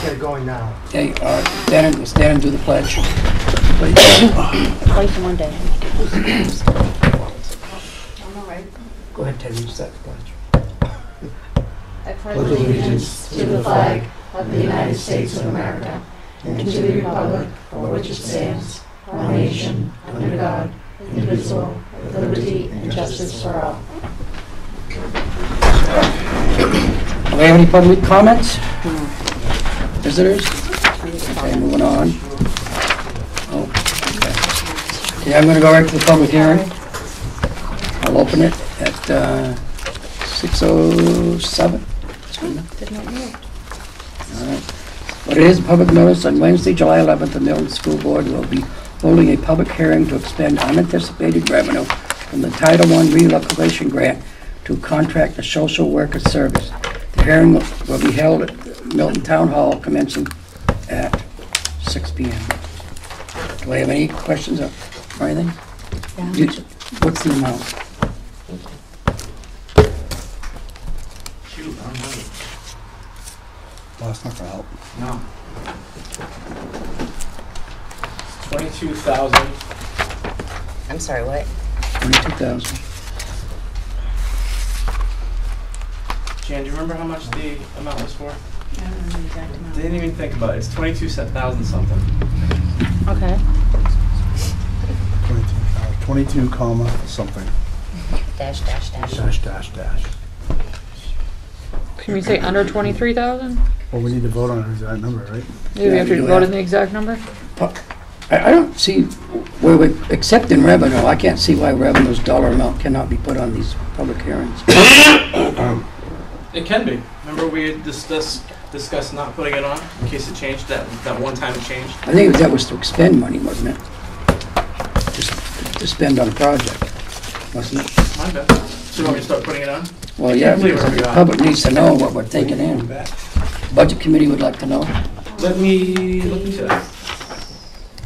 get it going now. Okay, stand and do the pledge. Twice in one day. Go ahead, Ted, you start the pledge. I pledge allegiance to the flag of the United States of America and to the republic for which it stands, one nation, under God, indivisible, with liberty and justice for all. Do we have any public comments? Visitors? Okay, moving on. Oh, okay. Okay, I'm going to go right to the public hearing. I'll open it at 6:07. Did not know. All right. But it is a public notice on Wednesday, July 11th, the Milton School Board will be holding a public hearing to expend unanticipated revenue from the Title I Relocalization Grant to contract a social worker service. The hearing will be held at Milton Town Hall commencing at 6 p.m. Do I have any questions or anything? Yeah. What's the amount? Shoot, I don't know. Well, that's not gonna help. No. 22,000. I'm sorry, what? 22,000. Jan, do you remember how much the amount was for? I don't know the exact amount. Didn't even think about it. It's 22,000 something. Okay. 22 comma something. Dash, dash, dash. Dash, dash, dash. Can we say under 23,000? Well, we need to vote on an exact number, right? Maybe we have to vote on the exact number? I don't see where we're accepting revenue. I can't see why revenue's dollar amount cannot be put on these public hearings. It can be. Remember we had discussed not putting it on in case it changed, that one time it changed? I think that was to expend money, wasn't it? Just to spend on a project, wasn't it? My bad. So you want me to start putting it on? Well, yeah, because the public needs to know what we're taking in. Budget committee would like to know. Let me look into that.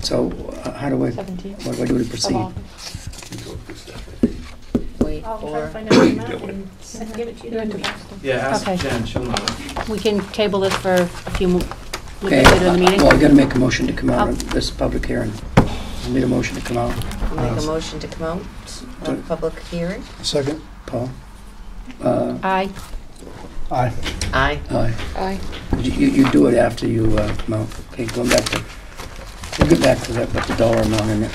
So how do we, 17. what do we do to proceed? Wait I'll try to for, find out the amount and I can give it to you. Yeah, ask Okay. Jen, she'll know. we can table this for a few more, Okay, later in the meeting. well, I gotta make a motion to come out of this public hearing. I need a motion to come out. I'll make a motion to come out of public hearing. Second? Paul? Aye. Aye. Aye. Aye. Aye. You do it after you come out. Okay, going back to, we'll get back to that, put the dollar amount in it.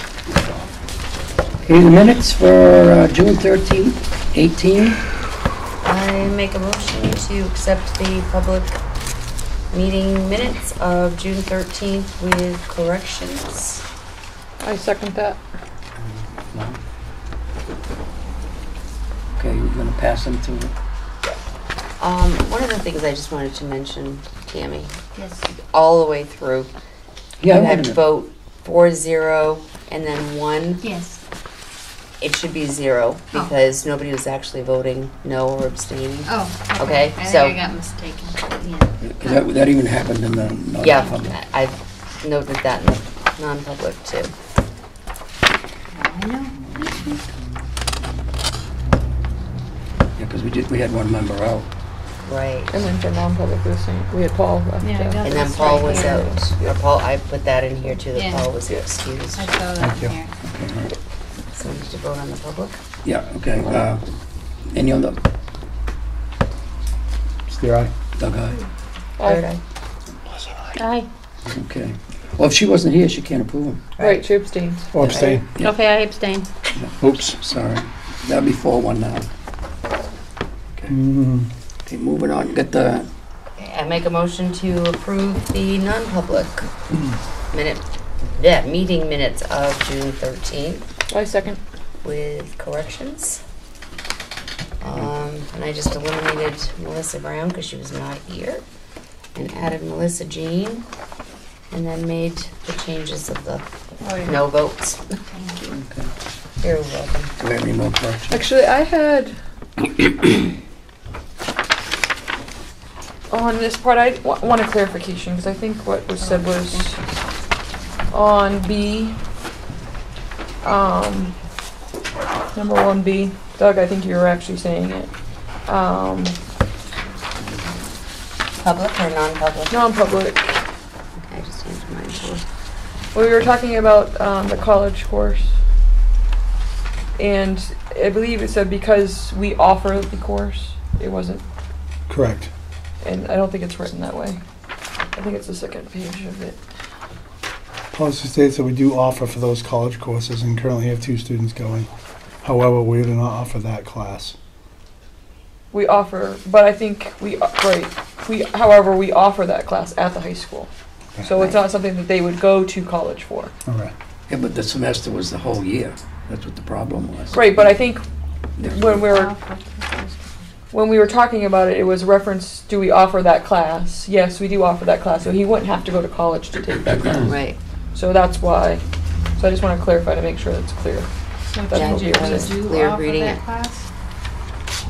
Okay, the minutes for June 13th, 18. I make a motion to accept the public meeting minutes of June 13th with corrections. I second that. Okay, you're gonna pass them to, One of the things I just wanted to mention, Tammy, Yes. all the way through, yeah, you I had wanted to to, vote 4-0 and then 1. Yes. It should be 0 because nobody was actually voting no or abstaining. Oh, Okay, I so- think I got mistaken. Yeah. 'cause that even happened in the Yeah, non-public. I've noted that in the non-public too. I know. Yeah, because we had one member out. Right. And then for non-public, we had Paul left. Yeah, I got And then this Paul right was here. out. Or Paul, I put that in here too, that Yeah. Paul was excused. I saw that Thank you. here. Okay, all right. So we need to vote on the public. Yeah, okay. Any other? Steer aye. Doug, aye. Third Aye. eye. Aye. Okay. Well, if she wasn't here, she can't approve them. Right, she abstains. Oh, abstain. Yeah. Okay, I abstain. Oops. Sorry. That'd be 4-1 now. Okay, moving on. Get the, I make a motion to approve the non-public meeting minutes of June 13th I second. with corrections. And I just eliminated Melissa Brown because she was not here and added Melissa Jean and then made the changes of the no votes. Thank you. okay. You're welcome. Do we have any more corrections? Actually, I had on this part, I want a clarification because I think what was said was on B, number 1B. Doug, I think you were actually saying it. Public or non-public? Non-public. Okay, I just changed mine to. Well, we were talking about the college course, and I believe it said because we offer the course, it wasn't, Correct. and I don't think it's written that way. I think it's the second page of it. Policy states that we do offer for those college courses and currently have 2 students going. However, we do not offer that class. We offer, but I think however, we offer that class at the high school. So it's not something that they would go to college for. All right. Yeah, but the semester was the whole year. That's what the problem was. Right, but I think when we were talking about it, it was reference, do we offer that class? Yes, we do offer that class, so he wouldn't have to go to college to take that class. Right. So that's why, so I just want to clarify to make sure that's clear. That's Yeah, what we were just saying. clear reading it.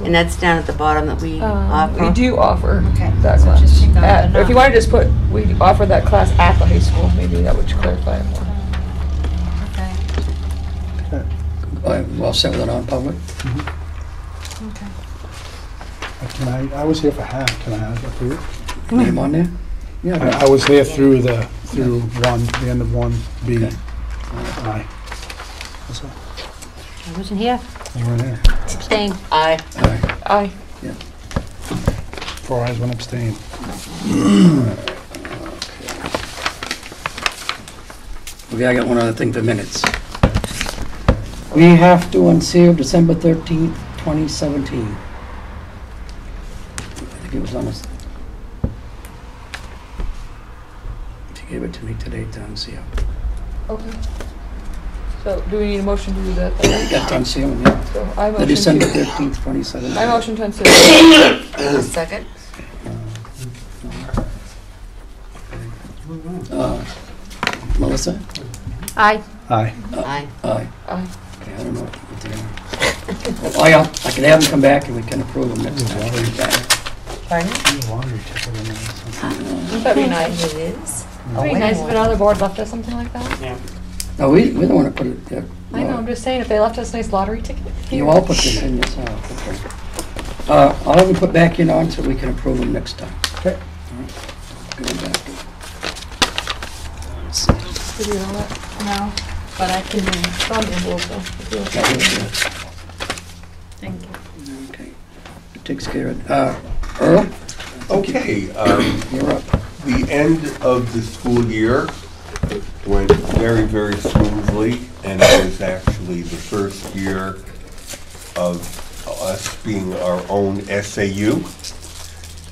And that's down at the bottom that we offer. We do offer Okay, that so class. just take out the If you want to just put, we offer that class at the high school, maybe that would clarify it more. Okay. All right, well, set with a non-public? Okay. Can I was here for half. Can I have that for you? Name on there? Yeah. I was here through the end of 1B. Okay. Aye. What's that? I wasn't here. You weren't here. Abstain. Aye. All right. Aye. 4 ayes, 1 abstain. Okay, I got one other thing for minutes. We have to unseal December 13th, 2017. I think it was on us. She gave it to me today to unseal. Okay. So do we need a motion to do that? Yeah, you got to unseal them, yeah. So I The motion December to, 13th, 2017. I motion to unseal. Second? Melissa? Aye. Aye. Aye. Aye. Aye. Okay, I don't know what they are. Oh, yeah, I can have them come back and we can approve them next time. Bring it back. Pardon? There's a laundry ticket in there. Wouldn't that be nice? It is. It'd be nice if another board left us something like that. Yeah. No, we don't want to put it there. I know, I'm just saying, if they left us a nice lottery ticket. You all put this in yourself, okay. I'll have them put back in on so we can approve them next time. Okay. Go back. Let's see. Did you know that? No, But I can, It's on the envelope though. if you want. Yeah, here's the- thank you. Okay, it takes care of it. Earl, Okay, you're up. the end of the school year went very, very smoothly, and it was actually the first year of us being our own SAU,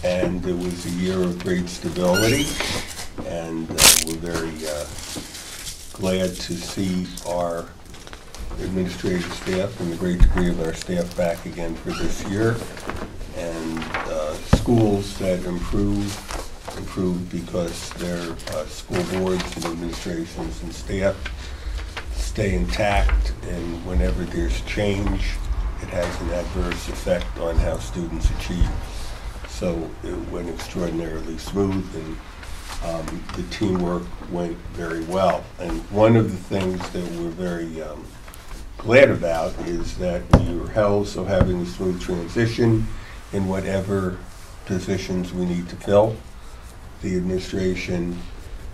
and it was a year of great stability, and we're very glad to see our administrative staff and the great degree of our staff back again for this year, and schools that improve because their school boards and administrations and staff stay intact, and whenever there's change, it has an adverse effect on how students achieve. So it went extraordinarily smooth, and the teamwork went very well. And one of the things that we're very glad about is that we were also having a smooth transition in whatever positions we need to fill. The administration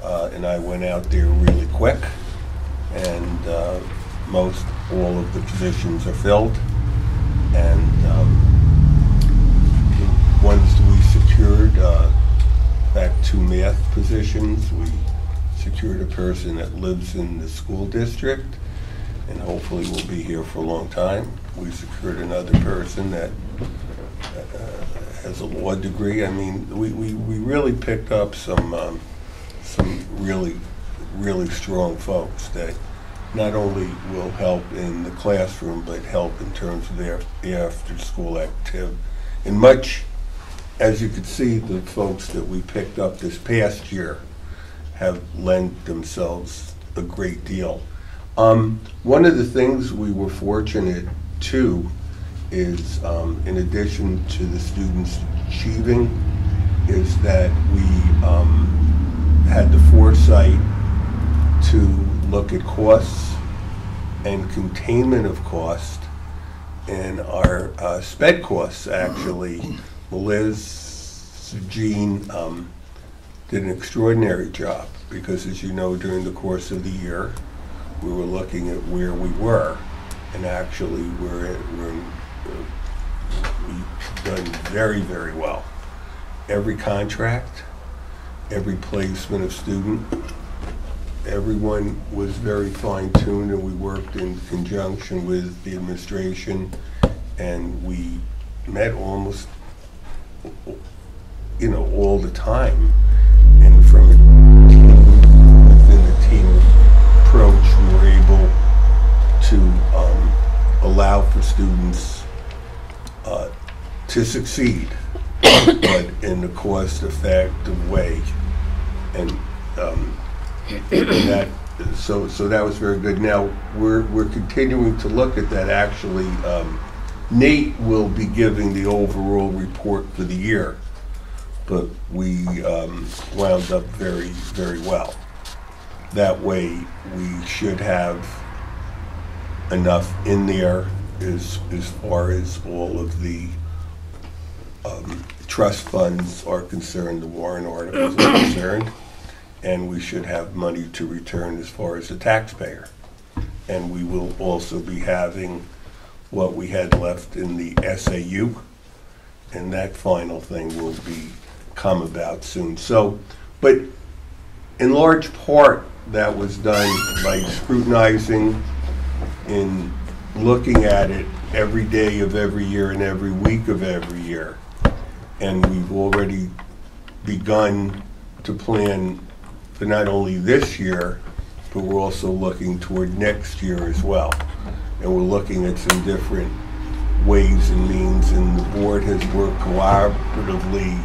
and I went out there really quick, and most all of the positions are filled. And the ones we secured, back 2 math positions, we secured a person that lives in the school district and hopefully will be here for a long time. We secured another person that has a law degree. I mean, we really picked up some really, really strong folks that not only will help in the classroom, but help in terms of their after-school activity. And much, as you could see, the folks that we picked up this past year have lent themselves a great deal. One of the things we were fortunate to is, in addition to the students achieving, is that we had the foresight to look at costs and containment of cost, and our sped costs actually, Liz, Jean, did an extraordinary job because, as you know, during the course of the year, we were looking at where we were, and actually we've done very, very well. Every contract, every placement of student, everyone was very fine-tuned, and we worked in conjunction with the administration, and we met almost, all the time. And from within the team approach, we were able to allow for students to succeed, but in a cost-effective way. And so that was very good. Now we're continuing to look at that. Actually, Nate will be giving the overall report for the year, but we wound up very, very well. That way, we should have enough in there as far as all of the trust funds are concerned, the warrant articles are concerned, and we should have money to return as far as the taxpayer. And we will also be having what we had left in the SAU, and that final thing will come about soon. So, but in large part, that was done by scrutinizing and looking at it every day of every year and every week of every year. And we've already begun to plan for not only this year, but we're also looking toward next year as well. And we're looking at some different ways and means, and the board has worked collaboratively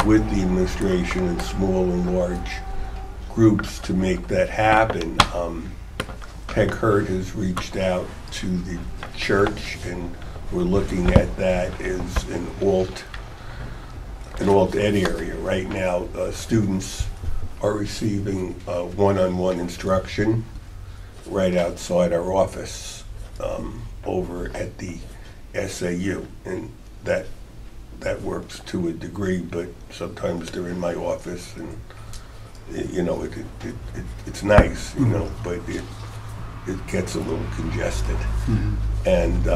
with the administration in small and large groups to make that happen. Peg Hurt has reached out to the church, and we're looking at that as an alt-ed area. Right now, students are receiving one-on-one instruction right outside our office over at the SAU, and that works to a degree, but sometimes they're in my office, and it's nice, but it gets a little congested. Mm-hmm. And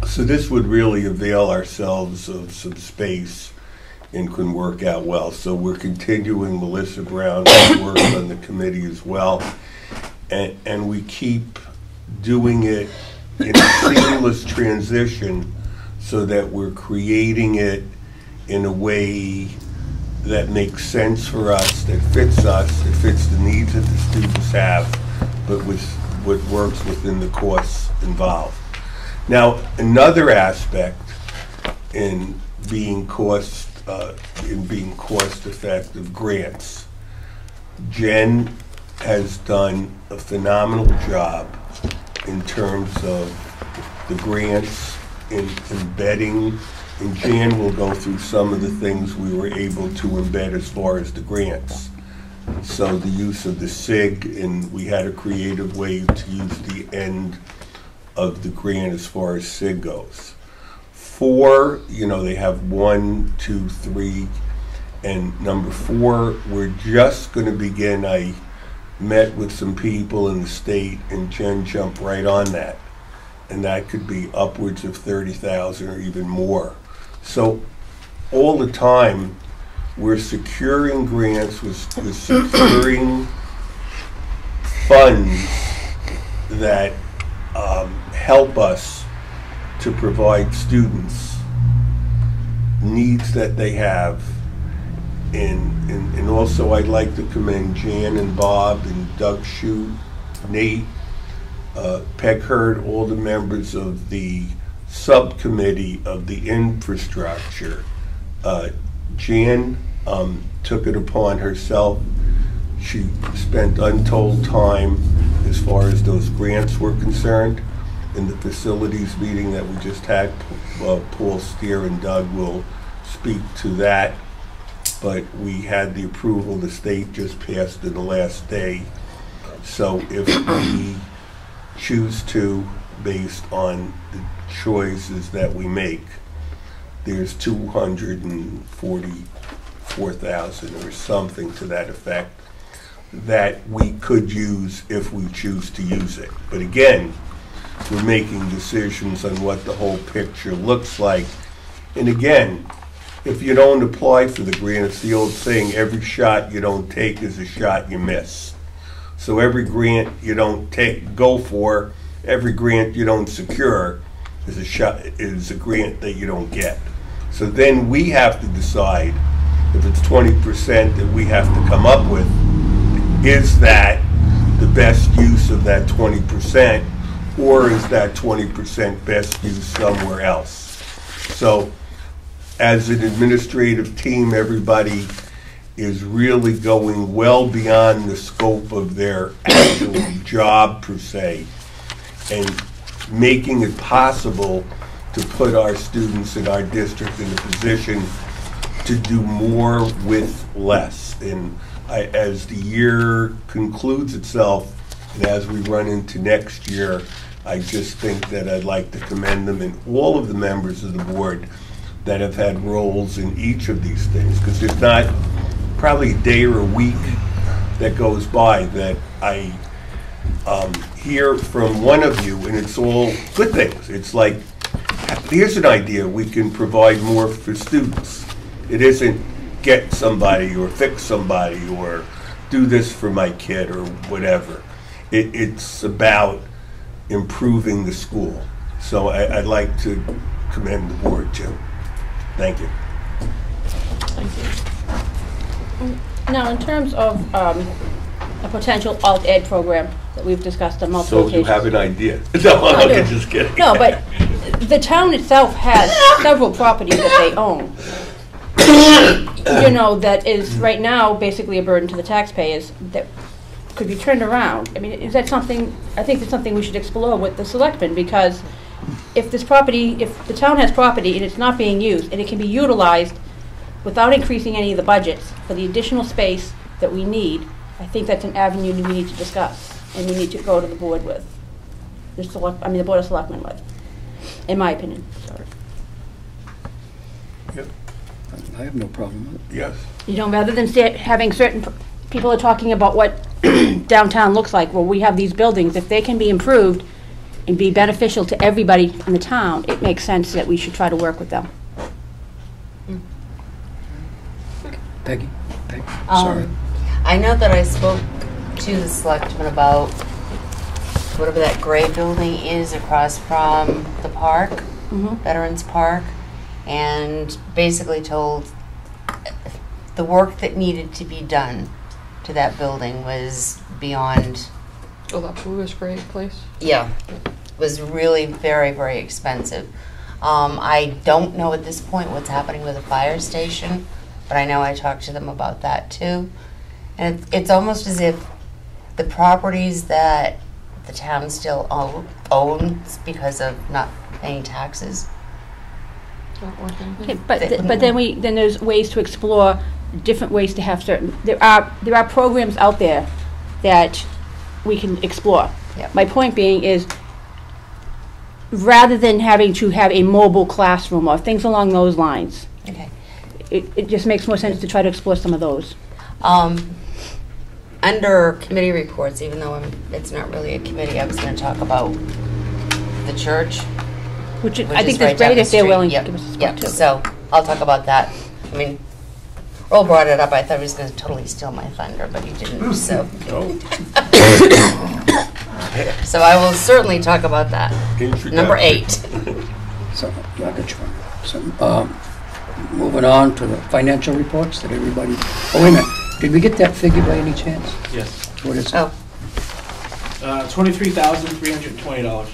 so this would really avail ourselves of some space and can work out well. So we're continuing. Melissa Brown works on the committee as well, and we keep doing it in a seamless transition so that we're creating it in a way that makes sense for us, that fits the needs that the students have, but with what works within the costs involved. Now, another aspect in being cost-effective grants, Jen has done a phenomenal job in terms of the grants in embedding, and Jan will go through some of the things we were able to embed as far as the grants. So the use of the SIG, and we had a creative way to use the end of the grant as far as SIG goes. 4, they have 1, 2, 3, and number 4, we're just going to begin. I met with some people in the state, and Jen jumped right on that, and that could be upwards of 30,000 or even more. So all the time, we're securing grants, we're securing funds that help us to provide students needs that they have. And also I'd like to commend Jan and Bob and Doug Shute, Nate, Peg Hurt, all the members of the subcommittee of the infrastructure. Jan took it upon herself. She spent untold time as far as those grants were concerned. In the facilities meeting that we just had, Paul Steer and Doug will speak to that. But we had the approval, the state just passed it the last day. So if we choose to, based on the choices that we make, there's $240 4,000 or something to that effect that we could use if we choose to use it. But again, we're making decisions on what the whole picture looks like. And again, if you don't apply for the grant, it's the old saying, every shot you don't take is a shot you miss. So every grant you don't go for, every grant you don't secure is a grant that you don't get. So then we have to decide if it's 20% that we have to come up with, is that the best use of that 20%, or is that 20% best used somewhere else? So as an administrative team, everybody is really going well beyond the scope of their actual job per se, and making it possible to put our students in our district in a position to do more with less. And as the year concludes itself, and as we run into next year, I just think that I'd like to commend them and all of the members of the board that have had roles in each of these things, because there's not probably a day or a week that goes by that I hear from one of you, and it's all good things. It's like, here's an idea, we can provide more for students. It isn't get somebody or fix somebody or do this for my kid or whatever. It's about improving the school. So I'd like to commend the board too. Thank you. Now, in terms of a potential alt-ed program that we've discussed on multiple So occasions. you have an idea? No, I'm just kidding. No, but the town itself has several properties that they own. You know, that is right now basically a burden to the taxpayers that could be turned around. I mean, is that something, I think it's something we should explore with the selectmen, because if this property, if the town has property and it's not being used, and it can be utilized without increasing any of the budgets for the additional space that we need, I think that's an avenue we need to discuss, and we need to go to the board with, the Board of Selectmen with, in my opinion. Sorry. Yep. I have no problem with it. Yes. You know, rather than having certain people are talking about what downtown looks like, well, we have these buildings, if they can be improved and be beneficial to everybody in the town, it makes sense that we should try to work with them. Peggy? Sorry. I know that I spoke to the selectmen about whatever that gray building is across from the park, Veterans Park, and basically told the work that needed to be done to that building was beyond, Oh, that bluish gray place? yeah, was really very, very expensive. I don't know at this point what's happening with the fire station, but I know I talked to them about that too. And it's almost as if the properties that the town still owns because of not paying taxes. Okay, but then there's ways to explore different ways to have certain, there are programs out there that we can explore. Yep. My point being is, rather than having to have a mobile classroom or things along those lines, Okay. it just makes more sense to try to explore some of those. Under committee reports, even though it's not really a committee, I was going to talk about the church. Which Which I think is right that's down great the if they're street. willing Yep. to give us a Yep. spot too. So I'll talk about that. I mean, Earl brought it up. I thought he was going to totally steal my thunder, but he didn't. So, so I will certainly talk about that. Number 8. So, yeah, I got you. So, moving on to the financial reports that everybody, oh, wait a minute. Did we get that figure by any chance? Yes. What is it? Oh, $23,320.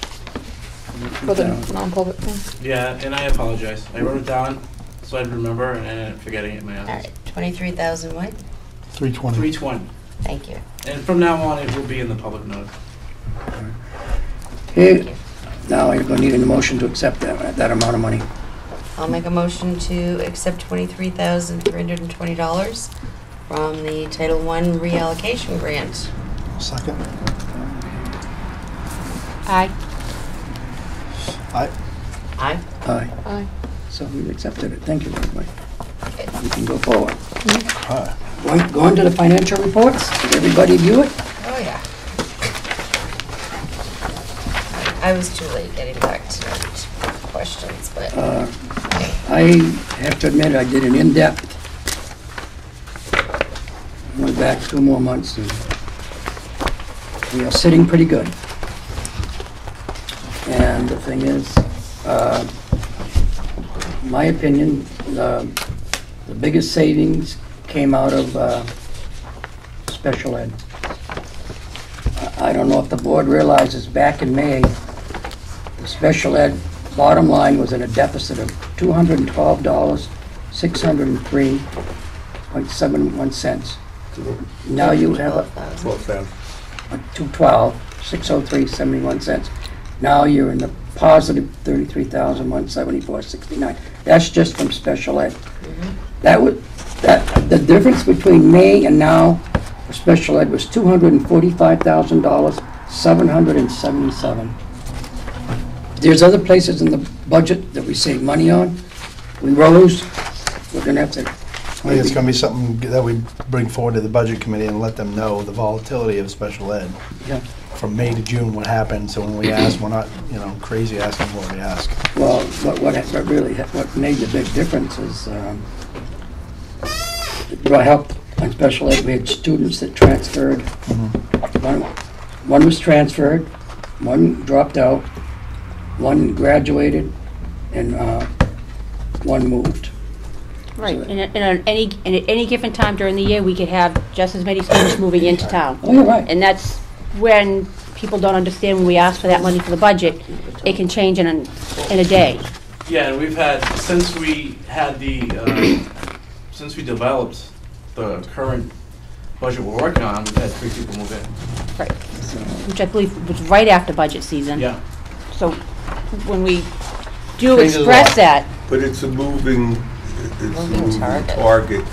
For the non-public thing? Yeah, and I apologize. I wrote it down so I'd remember, and I ended up forgetting it in my all office. right. 23,000 what? 320. 320. Thank you. And from now on, it will be in the public notice. Okay, now you're going to need a motion to accept that amount of money. I'll make a motion to accept $23,320 from the Title I reallocation grant. Second. Aye. Aye. Aye. Aye. Aye. So we've accepted it. Thank you, everybody. Okay. we can go forward. Huh. Going to the financial reports, did everybody view it? Oh, yeah. I was too late getting back to questions, but I have to admit, I did an in-depth. Went back 2 more months, and we are sitting pretty good. And the thing is, my opinion, the biggest savings came out of special ed. I don't know if the board realizes, back in May, the special ed bottom line was in a deficit of $212,603.71. Now you have a 12,000. 603.71. Now you're in the positive 33,174.69. That's just from special ed. The difference between May and now for special ed was $245,777. There's other places in the budget that we save money on. We rose. We're gonna have to. I think it's going to be something that we bring forward to the budget committee and let them know the volatility of special ed. Yeah. From May to June, what happened, so when we ask, we're not, crazy asking what we ask. Well, what made the big difference is, what helped on special ed, we had students that transferred. One was transferred, one dropped out, one graduated, and one moved. Right, and at any given time during the year, we could have just as many students moving into town. Oh, you're right. And that's when people don't understand, when we ask for that money for the budget, it can change in a day. Yeah, and we've had, since we developed the current budget we're working on, we've had 3 people move in. Right. Which I believe was right after budget season. Yeah. So when we do Changes a express lot. that, But it's a moving target,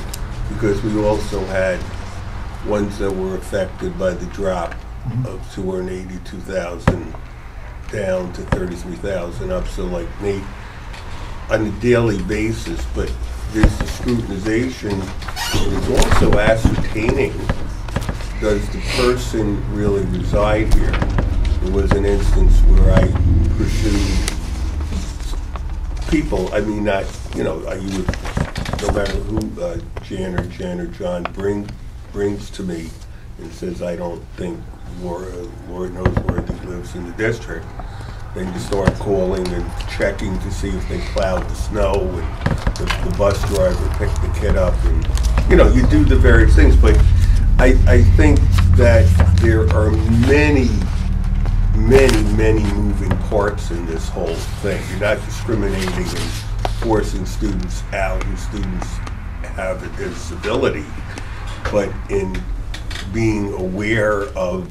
because we also had ones that were affected by the drop of 282,000 down to 33,000 up, so like Nate, on a daily basis, but there's the scrutinization. There's also ascertaining, does the person really reside here? There was an instance where I pursued people, I mean, not, you would, no matter who Jan or John brings to me and says, I don't think Lord knows where he lives in the district, then you start calling and checking to see if they plowed the snow, and the bus driver picked the kid up, and you do the various things. But I think that there are many moving parts in this whole thing. You're not discriminating and forcing students out who students have a disability, but in being aware of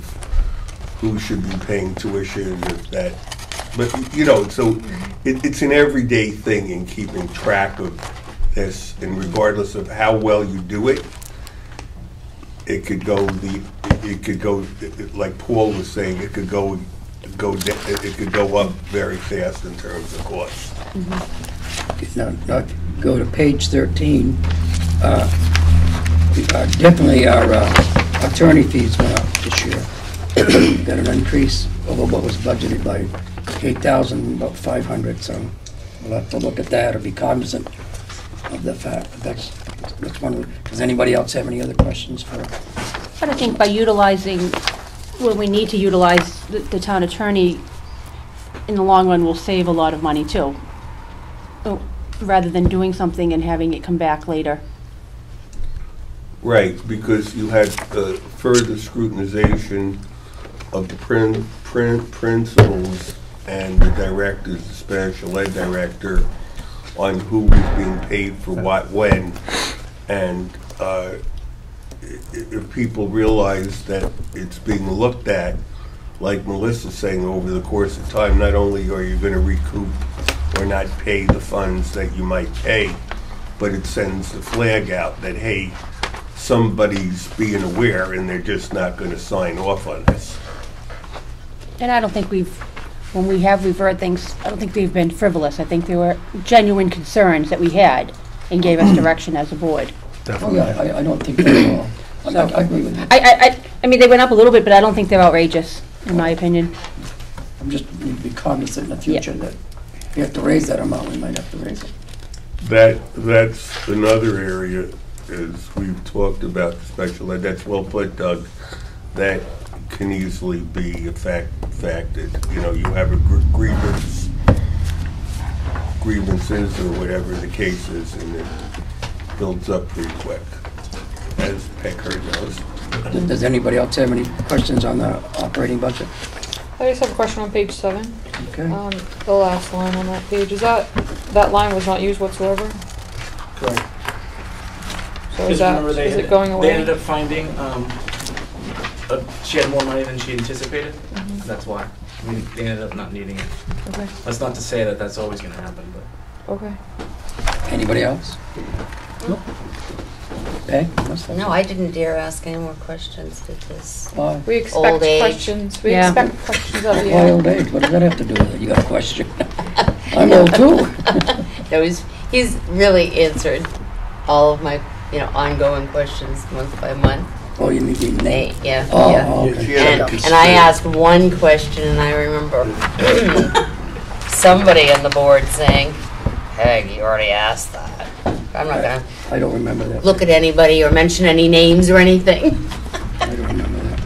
who should be paying tuition, if that. But so it's an everyday thing in keeping track of this, and regardless of how well you do it, it could go like Paul was saying, it could go up very fast in terms of costs. Now, go to page 13. Definitely our attorney fees went up this year. Got an increase over what was budgeted by 8,000, about 500. So we'll have to look at that or be cognizant of the fact that that's one. Does anybody else have any other questions for? but I think by utilizing, when we need to utilize the town attorney, in the long run, will save a lot of money too, rather than doing something and having it come back later. Right, because you had further scrutinization of the principals and the directors, the special ed director, on who was being paid for what, when, and if people realize that it's being looked at, like Melissa's saying, over the course of time, not only are you going to recoup or not pay the funds that you might pay, but it sends the flag out that, hey, somebody's being aware and they're just not going to sign off on this. And I don't think when we have referred things, I don't think they've been frivolous. I think there were genuine concerns that we had. and gave us direction as a board. Oh, yeah, I don't think they're all, I agree with you. I mean, they went up a little bit, but I don't think they're outrageous, in my opinion. I'm just need to be cognizant in the future that if you have to raise that amount, we might have to raise it. That's another area, as we've talked about the special ed, that's well put, Doug. That can easily be facted. You know, you have a grievances or whatever the case is, and it builds up pretty quick, as Pecker knows. Does anybody else have any questions on the operating budget? I just have a question on page 7. Okay. The last line on that page, is that line was not used whatsoever? Correct. So Because remember is it going away? They ended up finding she had more money than she anticipated. That's why. I mean, they ended up not needing it. Okay, That's not to say that that's always going to happen, but. okay. Anybody else? Nope. Peg? No, I didn't dare ask any more questions because Why? We expect Old age. questions. We Yeah. expect questions of you. Why old age? What does that have to do with it? You got a question? I'm old too. no, he's really answered all of my ongoing questions month by month. Oh, you mean the name? Yeah. Oh, yeah. okay. And I asked one question, and I remember somebody on the board saying, "Peg, you already asked that." I'm not gonna I don't remember that. look at anybody or mention any names or anything. I don't remember that.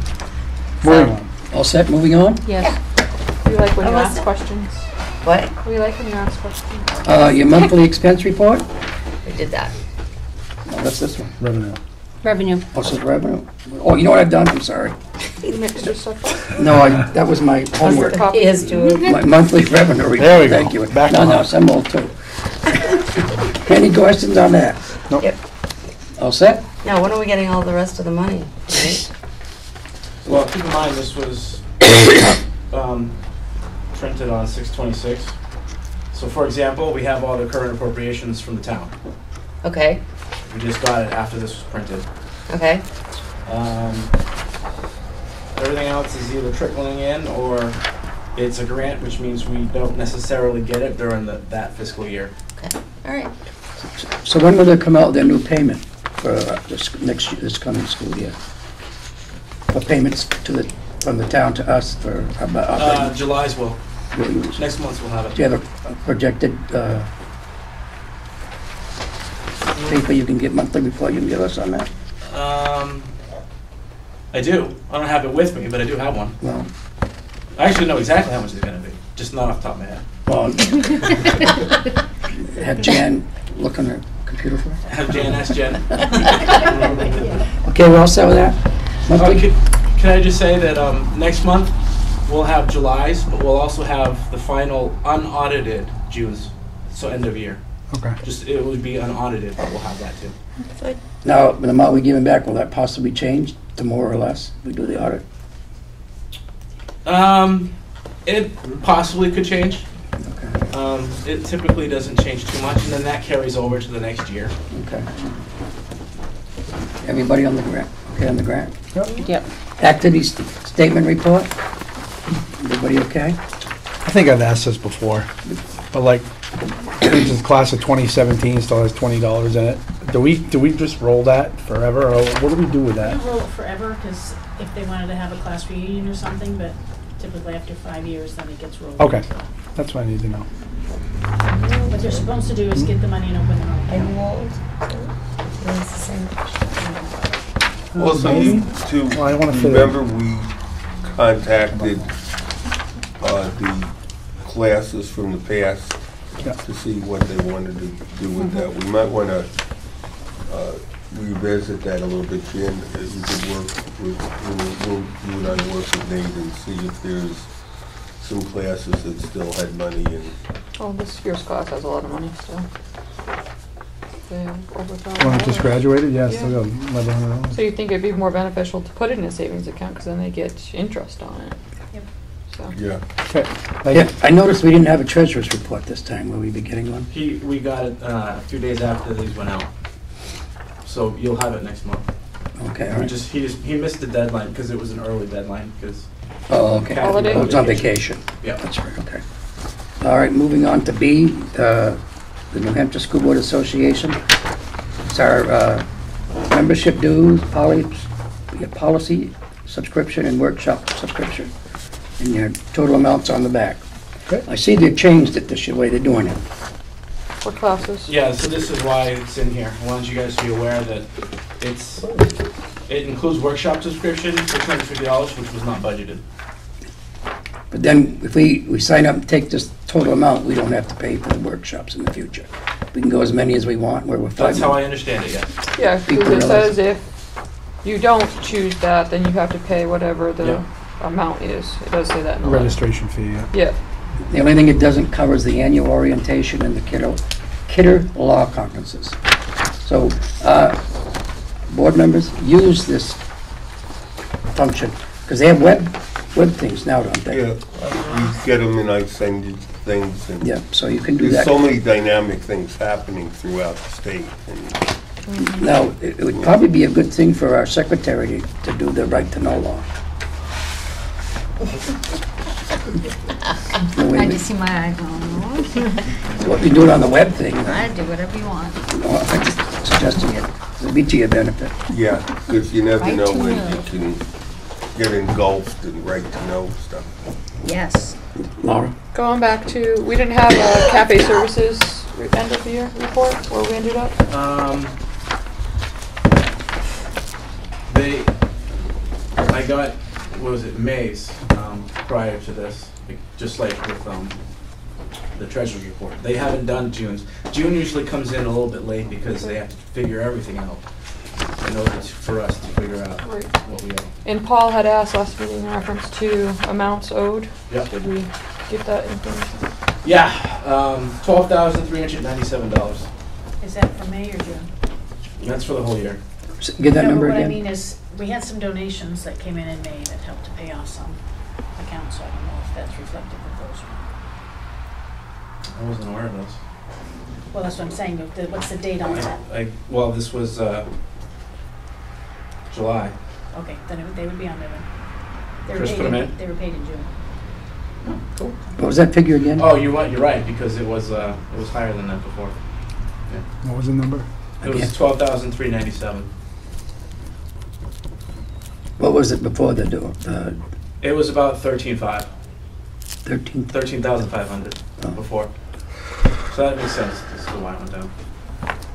Moving on. All set, moving on? Yes. We like when you Melissa? ask questions. What? We like when you ask questions. Your monthly expense report? We did that. No, that's this one. Revenue. Revenue. Also the revenue. Oh, you know what I've done? I'm sorry. You mixed your stuff up. No, that was my homework. Copy. He has to. My monthly revenue report. There we go. Thank you. Back No, on. no, I'm old too. Any questions on that? Nope. Yep. All set? Now, when are we getting all the rest of the money? Right? Well, keep in mind, this was printed on 6/26. So for example, we have all the current appropriations from the town. Okay. We just got it after this was printed. Okay. Everything else is either trickling in or it's a grant, which means we don't necessarily get it during that fiscal year. Okay. All right. So when will they come out with their new payment for this coming school year? For payments from the town to us for operating? July's will. Do Next month we'll have it. you have a projected paper you can get monthly before you can give us on that? I do. I don't have it with me, but I do have one. Well, I actually know exactly how much it's going to be, just not off the top of my head. well, have Jan look on her computer for us? Have Jan ask Jen. Okay, we're all set with that? Monthly? Can I just say that next month we'll have July's, but we'll also have the final unaudited June's, so end of year. Okay. Just it would be unaudited, but we'll have that too. Now, the amount we're giving back, will that possibly change to more or less? We do the audit? It possibly could change. Okay. It typically doesn't change too much, and then that carries over to the next year. Okay. Everybody on the grant? Okay, on the grant? Yep. Activity statement report? Everybody okay? I think I've asked this before, but like, for instance, class of 2017 still has $20 in it. Do we just roll that forever, or what do we do with We that? don't roll it forever, because if they wanted to have a class reunion or something, but typically after 5 years, then it gets rolled. Okay, that's what I need to know. What they're supposed to do is get the money and open their own Are account. you old? It's the same. Also, Well, I wanna fit in. remember we contacted the classes from the past Yeah. to see what they wanted to do with that. We might want to revisit that a little bit, Jan. We could work with, you and I work with Nate and see if there's some classes that still had money in. Oh, this year's class has a lot of money still. They have over One that just $1,000. graduated, yeah, Yeah. still got $1,100. So you think it'd be more beneficial to put it in a savings account, because then they get interest on it. Yep. So, Yeah. Okay, thank Yeah, you. I noticed we didn't have a treasurer's report this time. Will we be getting one? We got it a few days after these went out, so you'll have it next month. Okay, all right. He missed the deadline because it was an early deadline because. Oh, okay. Holiday? Oh, it's on vacation. Yeah. That's right, okay. All right, moving on to B, the New Hampshire School Board Association. It's our membership dues, policy subscription, and workshop subscription. And your total amounts on the back. Okay. I see they've changed it this way they're doing it. For classes. Yeah, so this is why it's in here. I wanted you guys to be aware that it includes workshop subscription for $250, which was not budgeted. But then if we sign up and take this total amount, we don't have to pay for the workshops in the future. We can go as many as we want, where we're That's how five. I understand it, yeah. Yeah, because it says if you don't choose that, then you have to pay whatever the Yeah. amount is. It does say that in the letter. Registration fee, yeah. Yeah. The only thing it doesn't cover is the annual orientation and the kidder law conferences. So, board members, use this function, because they have web things now, don't they? Yeah, you get them and I send you things and Yeah, so you can do there's that. so many dynamic things happening throughout the state. And Now, it would probably be a good thing for our secretary to do the right to know law. I just see my eye going, What we do it on the web thing, I do whatever you want. I'm just suggesting it. It'll be to your benefit. yeah, because you never Right know to when know. you can get engulfed in right to know stuff. Yes. Laura? Going back to, we didn't have a cafe services end of the year report where we ended up. I got, what was it, May's prior to this, just like with the treasury report. They haven't done June's. June usually comes in a little bit late because they have to figure everything out in order for us to figure out Right. what we owe. And Paul had asked last meeting in reference to amounts owed. Yep. Did we get that information? Yeah, $12,397. Is that for May or June? That's for the whole year. Give that No, number but what I again. mean is, we had some donations that came in May that helped to pay off some accounts, so I don't know if that's reflective of those. I wasn't aware of this. Well, that's what I'm saying, what's the date on that? Well, this was July. Okay, then they would be on there then. They were Chris paid put 'em in? They were paid in June. Cool. What was that figure again? Oh, you're right, because it was higher than that before. What was the number? It was $12,397. What was it before the It was about 13,500. 13th? 13,500 Oh. before. So that makes sense. This is why it went down.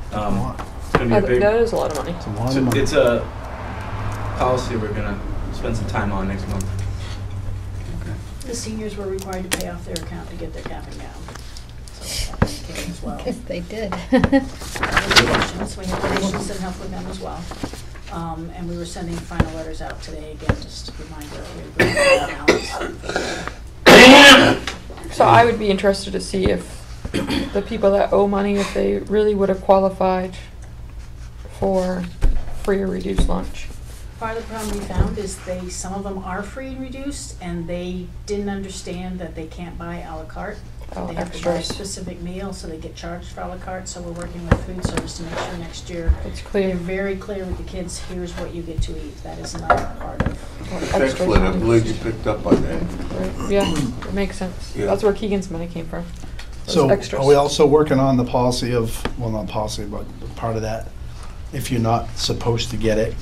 It's gonna be a big. That is a lot of money. It's a lot of money. It's a policy we're gonna spend some time on next month. The seniors were required to pay off their account to get their cap and gown. So that came as well. Yes, they did. Donations, we had donations that helped with them as well. And we were sending final letters out today again, just to remind everybody. So I would be interested to see if the people that owe money, if they really would have qualified for free or reduced lunch. Part of the problem we found is some of them are free and reduced, and they didn't understand that they can't buy à la carte. Oh, They have to buy a extras. specific meal, so they get charged for à la carte, so we're working with food service to make sure next year It's they're clear. very clear with the kids, here's what you get to eat. That is not part of. Excellent, I'm glad you picked up on that. Right. Yeah, it makes sense. Yeah. That's where Keegan's money came from. Those So extras. are we also working on the policy of, well, not policy, but part of that, if you're not supposed to get it,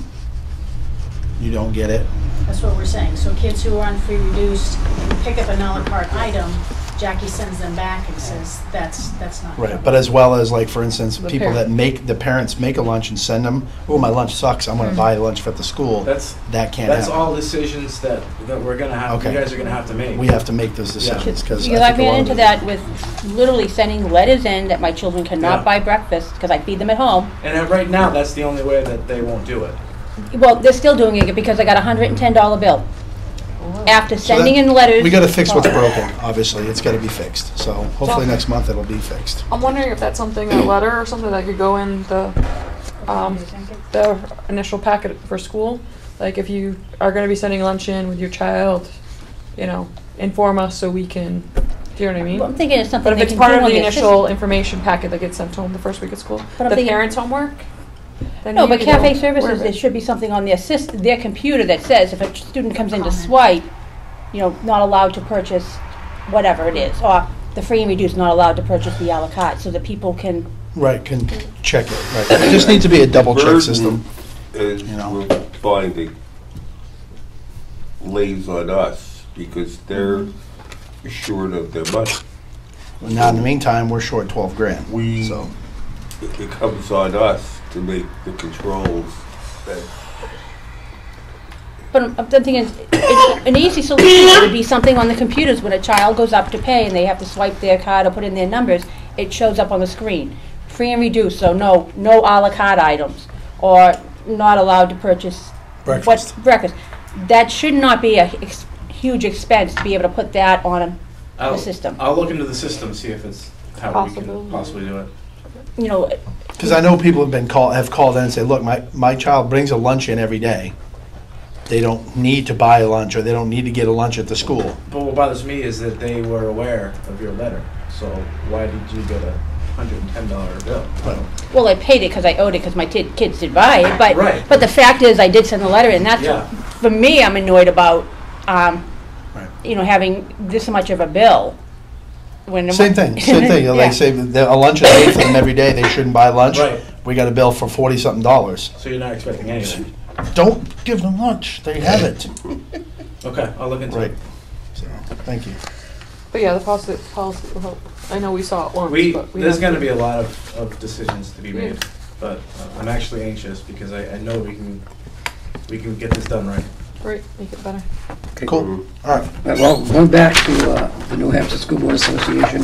you don't get it? That's what we're saying. So kids who are on free reduced, pick up an à la carte item, Jackie sends them back and says, that's not. Right, but as well as, like, for instance, The people that parent. the parents make a lunch and send them, oh, my lunch sucks, I'm gonna buy lunch at the school. That's That can't that's happen. all decisions that we're gonna have. Okay. You guys are gonna have to make. We have to make those decisions, because Because I ran into that with literally sending letters in that my children Yeah. cannot buy breakfast because I feed them at home. And right now, that's the only way that they won't do it. Well, they're still doing it because I got a $110 bill. After So sending that- in letters. We gotta fix what's broken, obviously, it's gotta be fixed, so hopefully next month it'll be fixed. I'm wondering if that's something, a letter or something that could go in the initial packet for school. Like if you are gonna be sending lunch in with your child, inform us so we can, do you know what I mean? Well, I'm thinking it's something But if they it's can part do of on the their initial information packet that gets sent home the first week of school, But I'm the thinking- parents' homework, then No, you but need to cafe go services, wherever. there should be something on their computer that says if a student comes in to swipe, not allowed to purchase whatever it is, or the free and reduced not allowed to purchase the à la carte, so that people can, Right, can check it, right. It just needs to be a double check system. Is, You know. we're finding, lays on us because they're short of their money. Now, in the meantime, we're short 12 grand, We, so. it comes on us to make the controls that but I'm thinking an easy solution would be something on the computers when a child goes up to pay and they have to swipe their card or put in their numbers, it shows up on the screen. Free and reduced, so no à la carte items, or not allowed to purchase. Breakfast. Breakfast. That should not be a huge expense to be able to put that on the system. I'll look into the system, see if it's how we Possible. can possibly do it. You know, Because I know people have called in and say, look, my child brings a lunch in every day. They don't need to buy a lunch, or they don't need to get a lunch at the school. But what bothers me is that they were aware of your letter. So why did you get a $110 bill? well, I paid it because I owed it because my kids did buy it, but Right. but the fact is, I did send the letter, and that's Yeah. for me. I'm annoyed about, Right. you know, having this much of a bill. When Same thing. Yeah. Like say that a lunch is paid for them every day. They shouldn't buy lunch. Right. We got a bill for $40-something. So you're not expecting anything? Don't give them lunch. They have it. Okay, I'll look into Right. it. So, thank you. But yeah, the policy will help. I know we saw it once, but we There's have going to to- be a lot of decisions to be Yeah. made, but I'm actually anxious because I know we can get this done right. Right, make it better. Okay. Cool. All right. Well, going back to the New Hampshire School Board Association,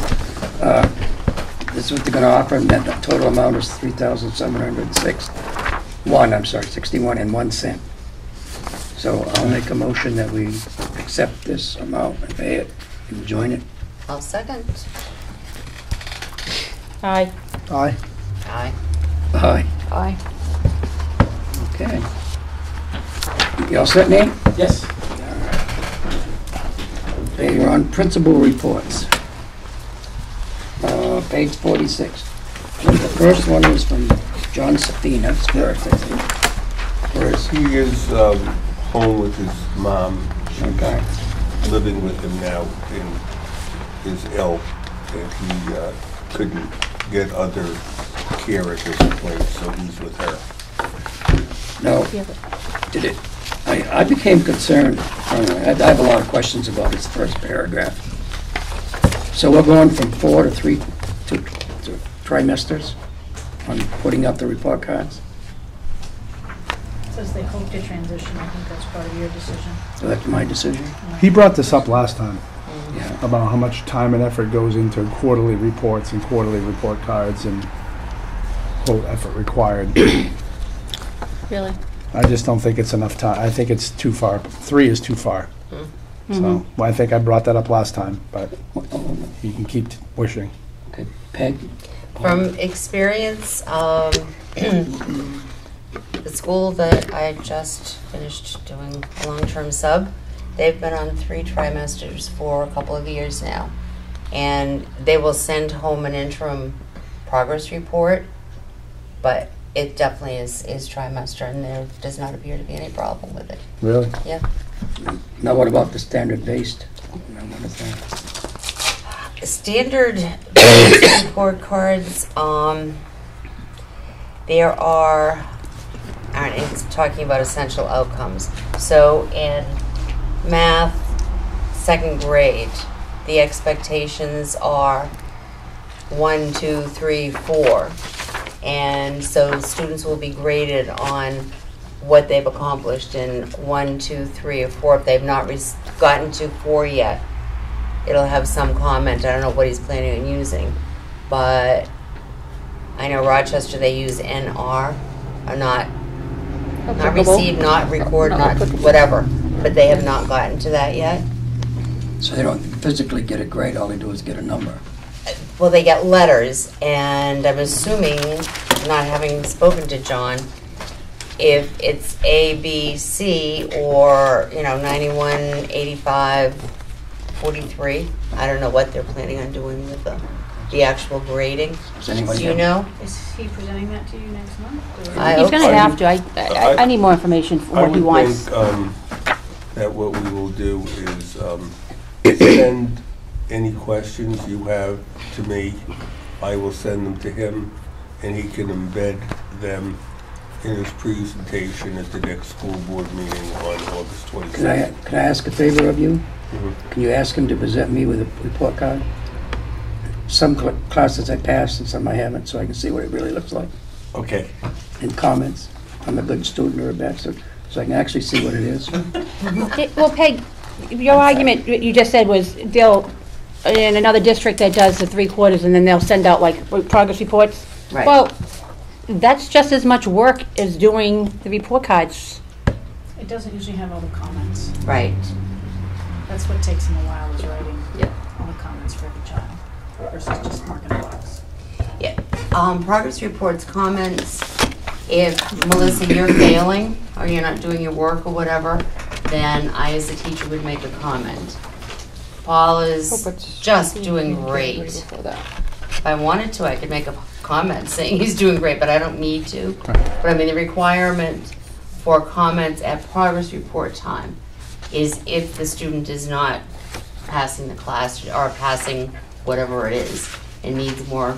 this is what they're going to offer, and that the total amount is $3,761 and 1 cent. So I'll make a motion that we accept this amount and pay it and join it. I'll second. Aye. Aye. Aye. Aye. Aye. Okay. You all set, Nate? Yes. Okay, you're on principal reports. Page 46. And the first one is from John Safina, it's first, I think. First, he is home with his mom. okay. Living with him now and is ill, and he couldn't get other care at this place, so he's with her. No, did it, I became concerned, I have a lot of questions about this first paragraph. So we're going from 4 to 3 to trimesters on putting up the report cards? Says they hope to transition, I think that's part of your decision. So that's my decision? He brought this up last time Yeah. about how much time and effort goes into quarterly reports and quarterly report cards and quote effort required. Really? I just don't think it's enough time. I think it's too far. 3 is too far. So well, I think I brought that up last time, but you can keep wishing. Okay, Peg? From experience, the school that I just finished doing a long-term sub, they've been on 3 trimesters for a couple of years now. And they will send home an interim progress report, but it definitely is trimester, and there does not appear to be any problem with it. Really? Yeah. Now what about the standard-based? What is that? Standard report cards, there are, and it's talking about essential outcomes. So in math, 2nd grade, the expectations are 1, 2, 3, 4. And so students will be graded on what they've accomplished in 1, 2, 3, or 4. If they've not gotten to 4 yet, it'll have some comment. I don't know what he's planning on using, but I know Rochester, they use NR, or not Applicable. receive, not record, Not not applicable. whatever, but they have not gotten to that yet. So they don't physically get a grade, all they do is get a number. Well, they get letters, and I'm assuming, not having spoken to John, if it's A, B, C, or, 91, 85, 43, I don't know what they're planning on doing with the actual grading. Does anybody Do you have- know? Is he presenting that to you next month? or- I He's hope gonna so. have to. I need more information for I what he would wants. think that what we will do is send any questions you have to me, I will send them to him, and he can embed them in his presentation at the next school board meeting on August 22nd. Can I ask a favor of you? Mhm. Can you ask him to present me with a report card? Some classes I passed and some I haven't, so I can see what it really looks like. Okay. And comments. I'm a good student or a bad student, so I can actually see what it is. Well, Peg, your argument, what you just said was they'll, in another district that does the 3/4 and then they'll send out like progress reports. Right. Well, that's just as much work as doing the report cards. It doesn't usually have all the comments. Right. That's what takes him a while, is writing Yep. all the comments for every child versus just marking a box. Yeah. Progress reports, comments, if, Melissa, you're failing, or you're not doing your work or whatever, then I, as a teacher, would make a comment. Paul is Hope it's just doing 15, great. before that. If I wanted to, I could make a comment saying he's doing great, but I don't need to. But I mean, the requirement for comments at progress report time is if the student is not passing the class or passing whatever it is and needs more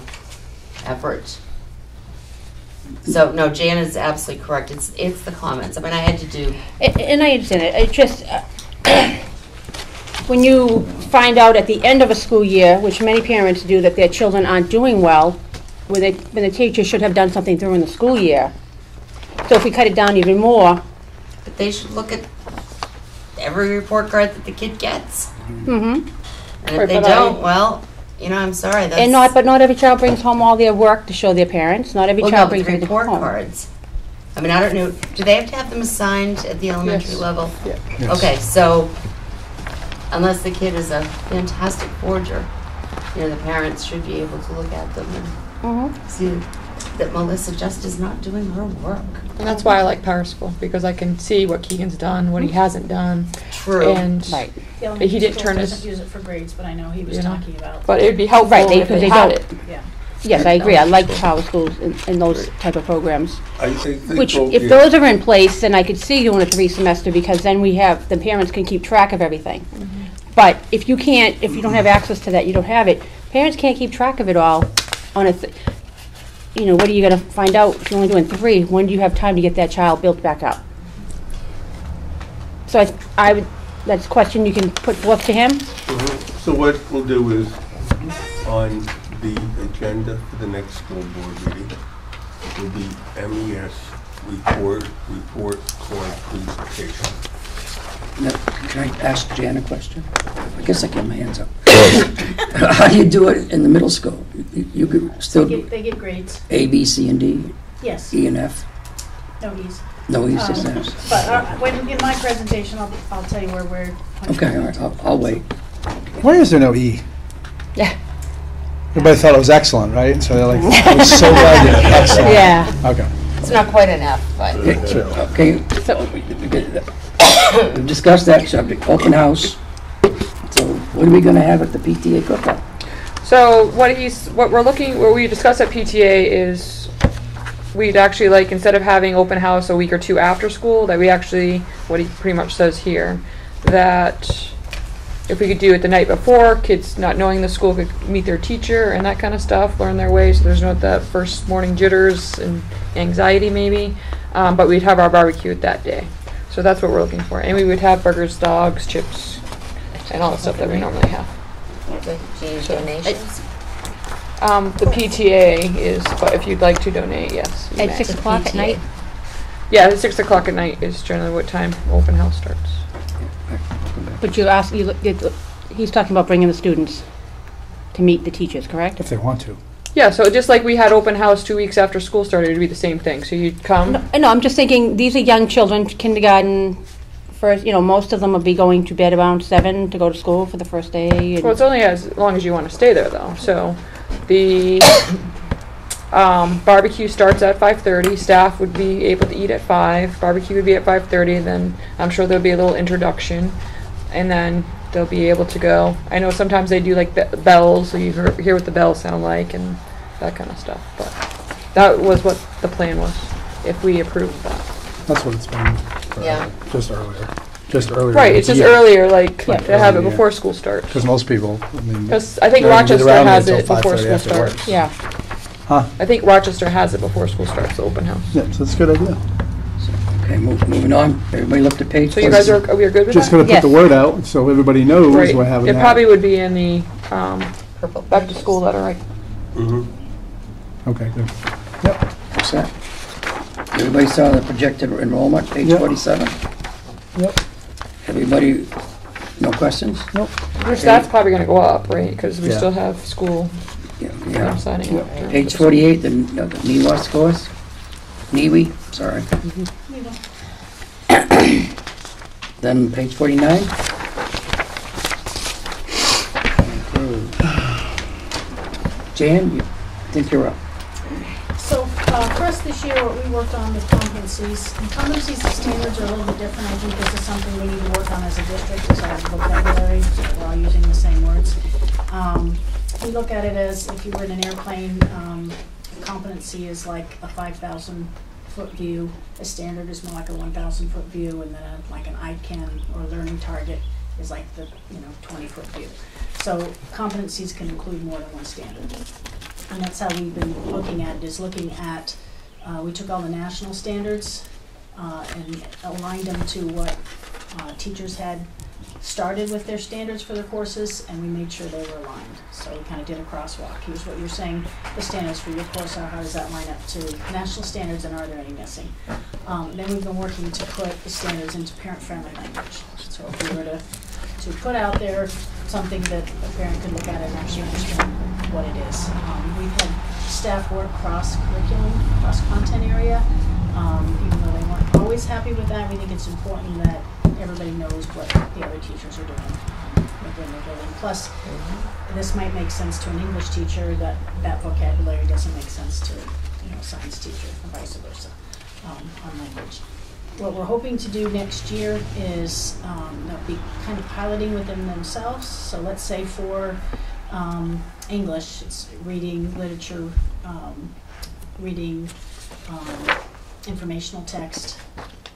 effort. So, no, Jan is absolutely correct. It's the comments. I mean, I had to do, And I understand it. It's just, when you find out at the end of a school year, which many parents do, that their children aren't doing well, when the teacher should have done something during the school year. So if we cut it down even more, but they should look at every report card that the kid gets. mm-hmm. And Right, if they but don't, well, you know, I'm sorry, that's... And but not every child brings home all their work to show their parents. Not every Well, child no, brings the everything report home. cards. I mean, I don't know, do they have to have them assigned at the elementary Yes. level? Yeah. Yes. Okay, so, unless the kid is a fantastic forger, you know, the parents should be able to look at them and Mhm. see that Melissa just is not doing her work. And that's why I like Power School, because I can see what Keegan's done, what he hasn't done. True. And, Right. The elementary didn't school turn his- doesn't use it for grades, but I know he was You know. talking about. but it'd be helpful Right, if because they they had don't. it. Yeah. Yes, I agree. I like power schools and those type of programs. I think Which, we'll- if yeah. those are in place, then I could see doing a 3-semester, because then the parents can keep track of everything. But if you don't have access to that, you don't have it, parents can't keep track of it all on what are you gonna find out if you're only doing 3? When do you have time to get that child built back up? So that's a question you can put forth to him. Mhm. So what we'll do is, on the agenda for the next school board meeting, will be MES report card presentation. Now, can I ask Jan a question? I guess I get my hands up. How do you do it in the middle school? You could still They do get grades. A, B, C, and D, Yes, E, and F? no E's. No, E's, just F's. But when, in my presentation, I'll tell you where we're. Okay, all right, I'll wait. Why is there no E? Yeah. Everybody thought it was excellent, right? So they're like, I was so glad you did excellent. Yeah. Okay. It's not quite enough, but... Okay, so we've discussed that subject, open house. So what are we gonna have at the PTA cookout? So what we discussed at PTA is we'd actually like, instead of having open house a week or 2 after school, that we actually, what he pretty much says here, that if we could do it the night before, kids not knowing the school could meet their teacher and that kind of stuff, learn their way, so there's no that first morning jitters and anxiety maybe, but we'd have our barbecue that day. So that's what we're looking for. And we would have burgers, dogs, chips, and all the stuff that we normally have. Do you use donations? The PTA is, but if you'd like to donate, yes. you At may. 6 o'clock at night? Yeah, at 6 o'clock at night is generally what time open house starts. But he's talking about bringing the students to meet the teachers, correct? If they want to. Yeah, so just like we had open house 2 weeks after school started, it'd be the same thing. So you'd come. No, I'm just thinking, these are young children, kindergarten, first, most of them will be going to bed around 7 to go to school for the first day. And Well, it's only as long as you want to stay there, though. So the barbecue starts at 5:30. Staff would be able to eat at 5. Barbecue would be at 5:30. Then I'm sure there'll be a little introduction, and then they'll be able to go. I know sometimes they do like bells, so you hear what the bells sound like and that kind of stuff. But that was what the plan was, if we approved that. That's what it's been for Yeah. just earlier. Just earlier. Right, it's just Yeah. earlier, like, Yeah. to have it Yeah. before school starts. Because most people, I mean. Because I think they're gonna be Rochester around has until it before 5:30 school after work. starts. Yeah. Huh? I think Rochester has it before school starts, the open house. Yeah, so that's a good idea. Okay, moving on. Everybody look at page. So you guys are we are good with Just that? gonna put the Yes. word out so everybody knows Right. we're having It that. probably would be in the Purple. back to school letter, right? Mhm. Okay, good. What's that? Everybody saw the projected enrollment, page Yep. 47? Yep. Everybody, no questions? Nope. Which that's probably gonna go up, right? Because we Yeah. still have school Yeah. signing up. during Page the school. 48, the NEWA scores? NEWE, sorry. Then page 49. Jan, I think you're up. So, for us this year, what we worked on with competencies, and competencies and standards are a little bit different. I think this is something we need to work on as a district, as our vocabulary, so we're all using the same words. We look at it as if you were in an airplane, a competency is like a 5,000-foot view, a standard is more like a 1,000-foot view, and then like an ICANN or learning target is like the 20-foot view. So competencies can include more than one standard. And that's how we've been looking at it, is looking at, we took all the national standards and aligned them to what teachers had started with their standards for their courses, and we made sure they were aligned. So we kind of did a crosswalk. Here's what you're saying the standards for your course are, how does that line up to national standards, and are there any missing? Then we've been working to put the standards into parent-friendly language. So if we were to put out there something that a parent could look at and actually understand what it is. We've had staff work cross-curriculum, cross-content area. Even though they weren't always happy with that, we think it's important that everybody knows what the other teachers are doing within the building. Plus, this might make sense to an English teacher, that vocabulary doesn't make sense to a science teacher, and vice versa on language. What we're hoping to do next year is they'll be kind of piloting within themselves. So let's say for English, it's reading, literature, reading, informational text,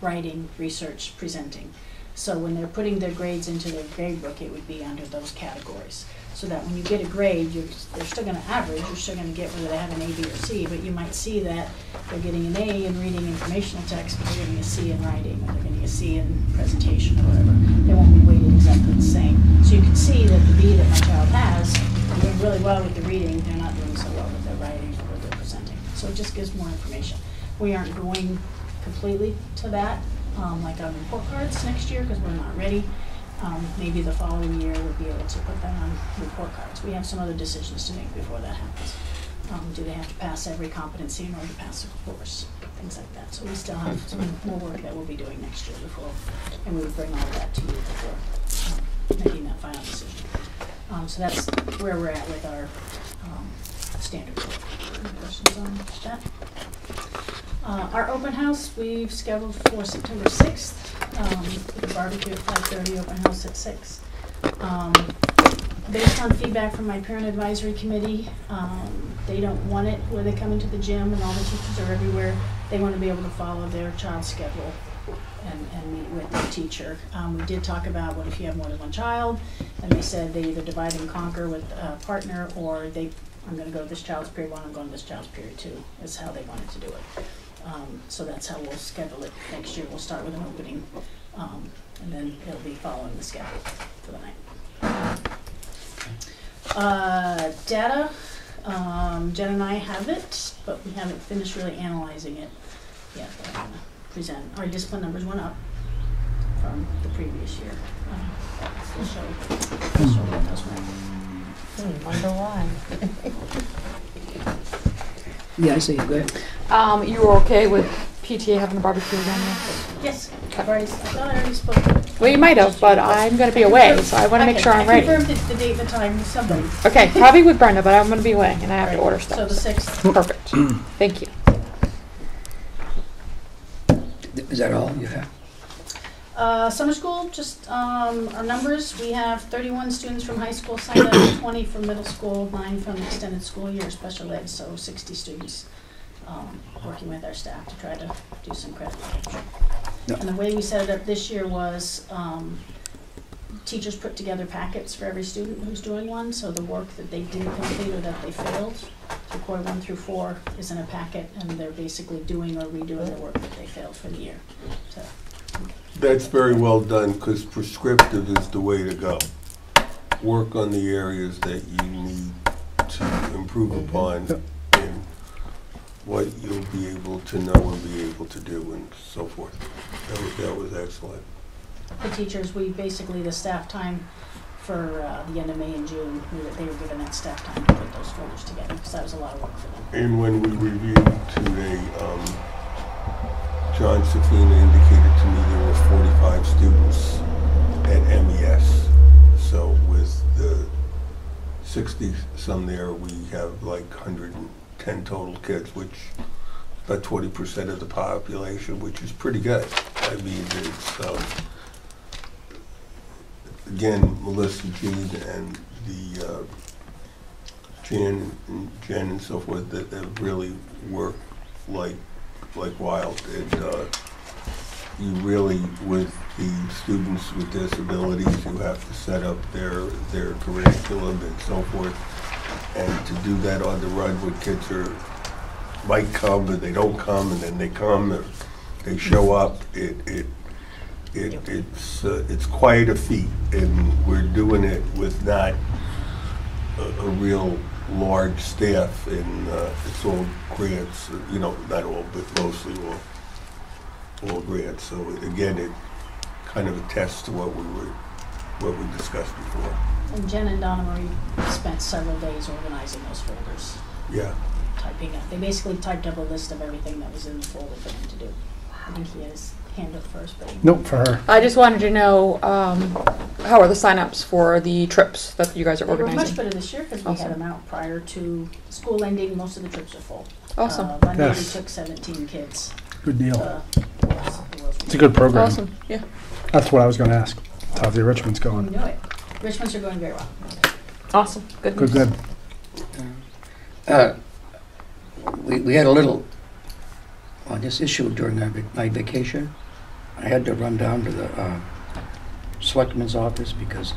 writing, research, presenting. So when they're putting their grades into their grade book, it would be under those categories. So that when you get a grade, they're still going to average, you're still going to get whether they have an A, B, or C, but you might see that they're getting an A in reading informational text, but they're getting a C in writing, or they're getting a C in presentation, or whatever. They won't be weighted exactly the same. So you can see that the B that my child has, they're doing really well with the reading, they're not doing so well with their writing or with their presenting. So it just gives more information. We aren't going completely to that, like on report cards next year, because we're not ready. Maybe the following year we'll be able to put that on report cards. We have some other decisions to make before that happens. Do they have to pass every competency in order to pass the course? Things like that. So we still have some more work that we'll be doing next year before, and we would bring all of that to you before making that final decision. So that's where we're at with our standards. Any questions on that? Our open house, we've scheduled for September 6th. The barbecue at 5:30, open house at 6. Based on feedback from my parent advisory committee, they don't want it where they come into the gym and all the teachers are everywhere. They want to be able to follow their child's schedule and meet with the teacher. We did talk about what if you have more than one child, and they said they either divide and conquer with a partner, or I'm going to go to this child's period 1, I'm going to this child's period 2, is how they wanted to do it. So that's how we'll schedule it next year. We'll start with an opening, and then it'll be following the schedule for the night. Data, Jen and I have it, but we haven't finished really analyzing it yet. But I'm going to present. Our discipline numbers went up from the previous year. We'll show what those were. Wonder why. Yeah, I see, good. You were okay with PTA having a barbecue again? Yes, I thought I already spoke to it. Well, you might have, but I'm going to be away, so I want to make sure I'm I ready. confirmed the date and the time with somebody. Okay, probably with Brenda, but I'm going to be away, and I have to order So stuff. the 6th. Perfect. Thank you. Is that all you have? Summer school, just our numbers. We have 31 students from high school signed up, 20 from middle school, 9 from extended school year special ed, so 60 students working with our staff to try to do some credit capture. And the way we set it up this year was, teachers put together packets for every student who's doing one, so the work that they didn't complete or that they failed, so core 1 through 4 is in a packet, and they're basically doing or redoing the work that they failed for the year. So, That's very well done, because prescriptive is the way to go. Work on the areas that you need to improve upon, and what you'll be able to know and be able to do, and so forth. That was excellent. the teachers, we basically, the staff time for the end of May and June, they were given that staff time to put those folders together, because that was a lot of work for them. And when we reviewed today, John Safina indicated to me there were 45 students at MES. So with the 60-some there, we have like 110 total kids, which is about 20% of the population, which is pretty good. I mean, it's, again, Melissa, Jean, and the Jen and so forth, that have really worked like wild. And you really, with the students with disabilities, you have to set up their curriculum and so forth. And to do that on the run when kids might come and they don't come, and then they come and they show up, it's quite a feat, and we're doing it with not a real large staff, and it's all grants, not all, but mostly all grants. So again, it kind of attests to what we discussed before. And Jen and Donna Marie spent several days organizing those folders. Yeah. Typing up. They basically typed up a list of everything that was in the folder for them to do. I think he has hand up first, but Nope, for her. I just wanted to know, how are the signups for the trips that you guys are they were much organizing? better this year because we Awesome. had them out prior to school ending. Most of the trips are full. Awesome. Monday Yes. we took 17 kids. Good deal. Was It's a good program. Awesome, yeah. That's what I was going to ask. How's the Richmond's You going? know it. Richmond's are going very well. Awesome, good Good, news. good. We had a little on this issue during my vacation. I had to run down to the selectman's office because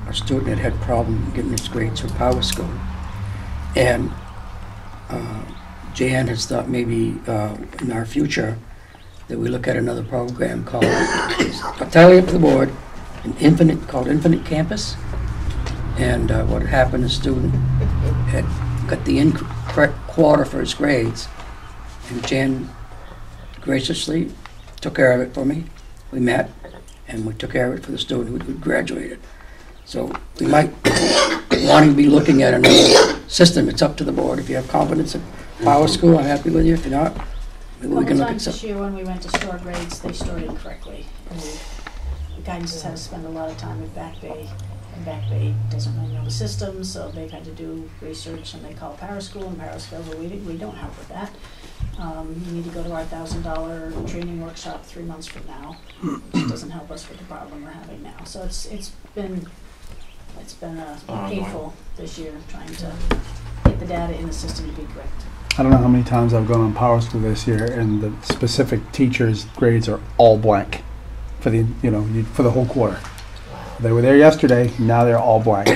a student had problem getting his grades for Power School. And Jan has thought maybe in our future that we look at another program called, I'll tell you for the board, called Infinite Campus. And what had happened, the student had got the incorrect quarter for his grades, and Jan graciously took care of it for me. We met, and we took care of it for the student who graduated. So we might want to be looking at another system. It's up to the board. If you have confidence in Power School, I'm happy with you. If you're not, maybe we can look at times this something. year when we went to store grades, they stored incorrectly. And the guidance has had to spend a lot of time with Back Bay. And Back Bay doesn't really know the system, so they've had to do research, and they call Power School, and Power School, well, we don't help with that. You need to go to our $1,000 training workshop 3 months from now, which doesn't help us with the problem we're having now. So it's been painful this year trying to get the data in the system to be correct. I don't know how many times I've gone on Power School this year, and the specific teachers' grades are all blank for for the whole quarter. They were there yesterday, now they're all blank.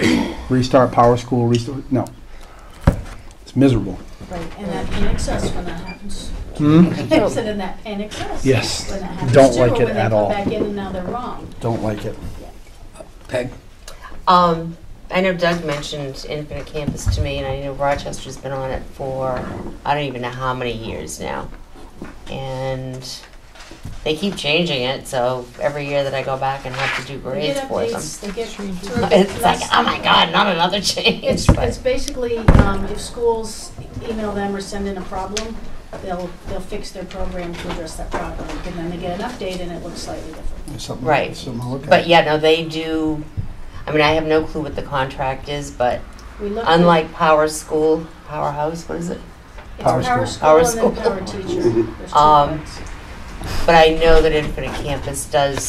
Restart Power School, no. It's miserable. Right, and that panics us when that happens. Hmm? I said, and that panics us. Yes. When that happens Don't too, like or it when they at come all. back in and now they're wrong. Don't like it. Peg? I know Doug mentioned Infinite Campus to me, and I know Rochester's been on it for I don't even know how many years now. And they keep changing it, so every year that I go back and have to do They grades get for them. updates, they get It's like, oh my god, not another change. It's basically, if schools email them or send in a problem, they'll fix their program to address that problem, and then they get an update and it looks slightly different. Something, Right. something to look at. But yeah, no, they do. I mean, I have no clue what the contract is, but We looked unlike Power School, Powerhouse, what is it? at, Power it's Power School. School Power and School. then Power Teacher. There's two Um, parts. But I know that Infinite Campus does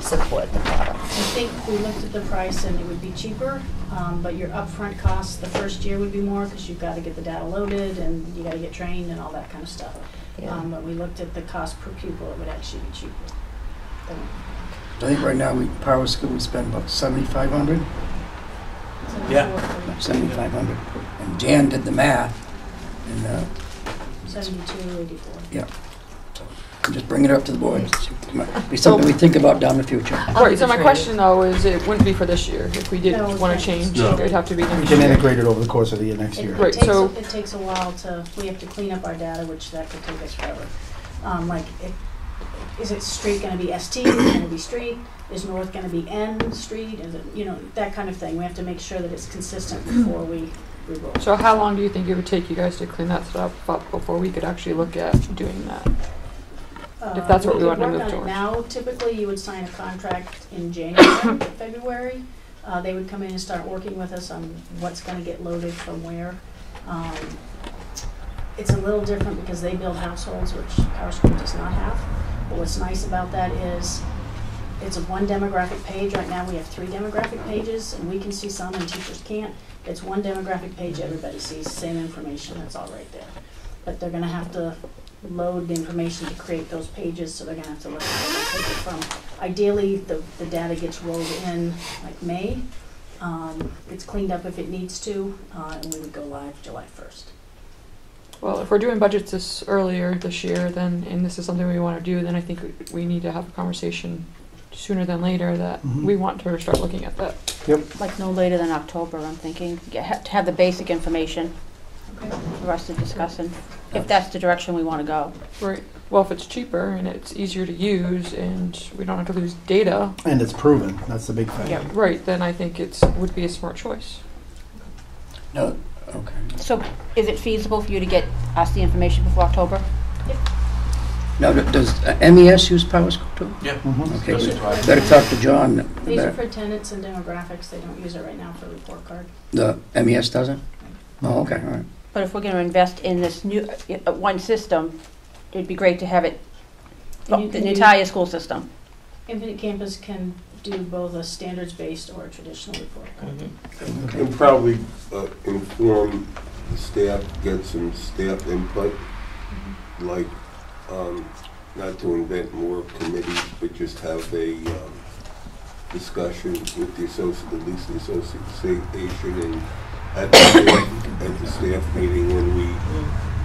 support the product. I think we looked at the price and it would be cheaper, but your upfront costs the first year would be more because you've got to get the data loaded and you got to get trained and all that kind of stuff. Yeah. But we looked at the cost per pupil, it would actually be cheaper. I think right now, Power School, we spend about 7,500, Yeah. 7,500. And Jan did the math, and, 7284. yeah. So just bring it up to the board. Might be something we think about down the future. Right, so my question though is, it wouldn't be for this year. If we did No, it's want not. to change, No. it'd have to be We next can year. integrate it over the course of the year next year. Right, so- It takes a while we have to clean up our data, which that could take us forever. Is it street gonna be ST, is it gonna be street? Is north gonna be N street? Is it, that kind of thing. We have to make sure that it's consistent before we roll. So how long do you think it would take you guys to clean that stuff up before we could actually look at doing that? If that's what we want to move could work on towards. it now. Typically, you would sign a contract in January, February. They would come in and start working with us on what's gonna get loaded from where. It's a little different because they build households, which our school does not have. But what's nice about that is it's a one demographic page. Right now, we have 3 demographic pages, and we can see some and teachers can't. It's one demographic page, everybody sees, same information, that's all right there. But they're gonna have to load the information to create those pages, so they're gonna have to look at where they take it from. Ideally, the data gets rolled in like May. It's cleaned up if it needs to, and we would go live July 1st. Well, if we're doing budgets earlier this year, then, and this is something we want to do, then I think we need to have a conversation sooner than later that we want to start looking at that. Like no later than October, I'm thinking, to have the basic information for us to discuss, and if that's the direction we want to go. Right. Well, if it's cheaper and it's easier to use and we don't have to lose data, And it's proven, that's the big thing. yeah, right, then I think would be a smart choice. No, okay. So is it feasible for you to get us the information before October? Now, does MES use Power School too? Yeah. Okay, These we are for- better talk to John. These are for attendance and demographics. They don't use it right now for report card. The MES doesn't? Oh, okay, all right. But if we're going to invest in this new, one system, it'd be great to have it, And you the can do- entire school system. Infinite Campus can do both a standards-based or a traditional report card. And probably inform the staff, get some staff input, like, not to invent more committees, but just have a discussion with the association and at the staff meeting when we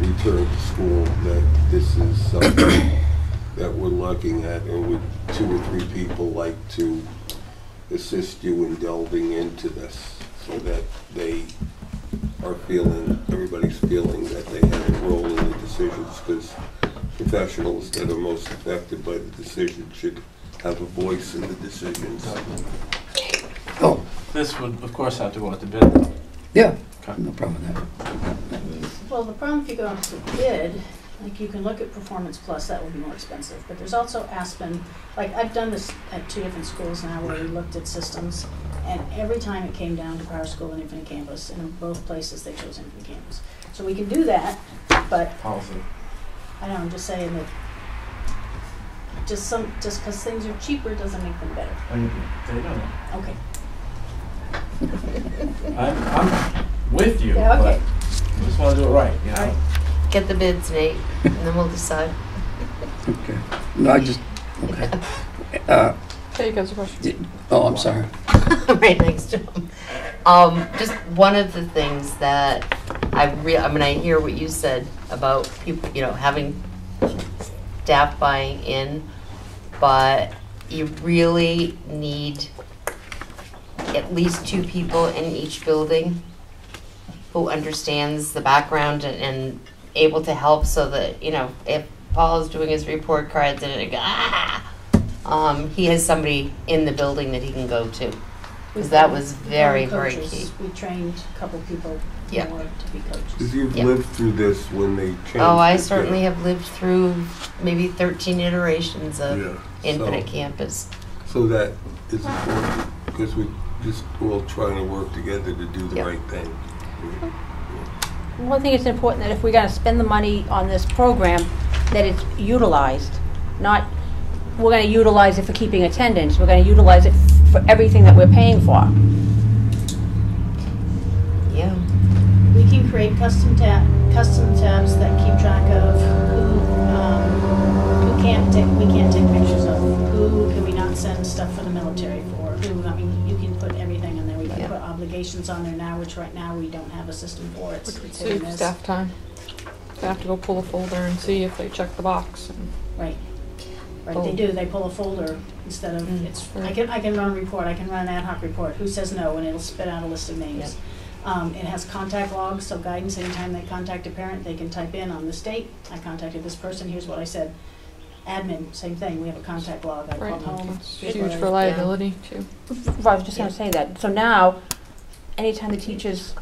return to school, that this is something that we're looking at, and would 2 or 3 people like to assist you in delving into this, so that they are everybody's feeling that they have a role in the decisions, because professionals that are most affected by the decision should have a voice in the decisions. Oh, This would, of course, have to go out to bid, though. yeah, Okay. no problem with that. Well, the problem if you go out to bid, like you can look at Performance Plus, that will be more expensive. But there's also Aspen. Like I've done this at 2 different schools now where we looked at systems, and every time it came down to Power School and Infinite Campus, and in both places they chose Infinite Campus. So we can do that, but Policy. I don't know, I'm just saying that just because things are cheaper doesn't make them better. They don't. Okay. I'm with you, Yeah, okay. but I just want to do it right, you know? All right. Get the bids, Nate, and then we'll decide. Okay. No, I just, okay. Hey, you guys, a question? Oh, I'm sorry. Right next to him. Just one of the things that I hear what you said about people, having staff buying in, but you really need at least 2 people in each building who understands the background and able to help, so that, if Paul is doing his report cards and he has somebody in the building that he can go to. Because that was very, very key. We trained a couple people Yeah. more to be coaches. Because you've Yep. lived through this when they changed. Oh, I it, certainly yeah. have lived through maybe 13 iterations of Yeah, Infinite so- Campus. So that is important, because we're just all trying to work together to do the Yep. right thing. Well, I think it's important that if we're going to spend the money on this program, that it's utilized. Not, we're going to utilize it for keeping attendance. We're going to utilize it for everything that we're paying for. We can create custom tabs that keep track of who can't take pictures of who can we not send stuff for the military for, who, I mean, you can put everything in there. We can Yeah. put obligations on there now, which right now we don't have a system for. It's Which would hit and save miss. staff time. They have to go pull a folder and see if they check the box. And Right. Right, Oh. they do, they pull a folder instead of, it's, I can run a report, I can run an ad hoc report, who says no, and it'll spit out a list of names. It has contact logs, so guidance, anytime they contact a parent, they can type in on this date, I contacted this person, here's what I said. Admin, same thing, we have a contact log, I right, called home. it's here's huge what I- for liability too. I was just gonna say that. So now, anytime the teachers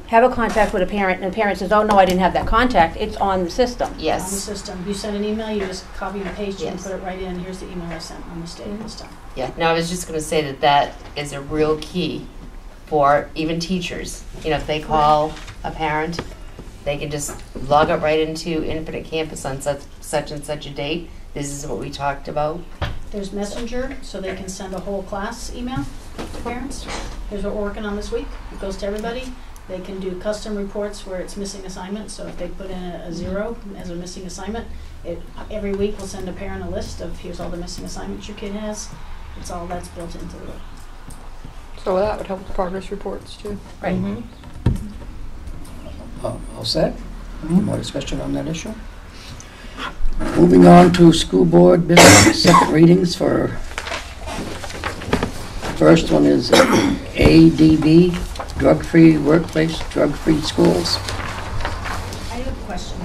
have a contact with a parent, and the parent says, oh, no, I didn't have that contact, it's on the system. On the Yes. system, you send an email, you just copy and paste it and Yes. put it right in, here's the email I sent on this date this time. Yeah. Now, I was just going to say that that is a real key for even teachers. You know, if they call a parent, they can just log it right into Infinite Campus on such and such a date. This is what we talked about. There's Messenger, so they can send a whole class email to parents. Here's what we're working on this week. It goes to everybody. They can do custom reports where it's missing assignments. So if they put in a 0 as a missing assignment, every week we'll send a parent a list of here's all the missing assignments your kid has. It's all that's built into it. So that would help with progress reports too. Right. All set? Any more discussion on that issue? Moving on to school board business, second readings for, first one is ADB, drug-free workplace, drug-free schools. I have a question.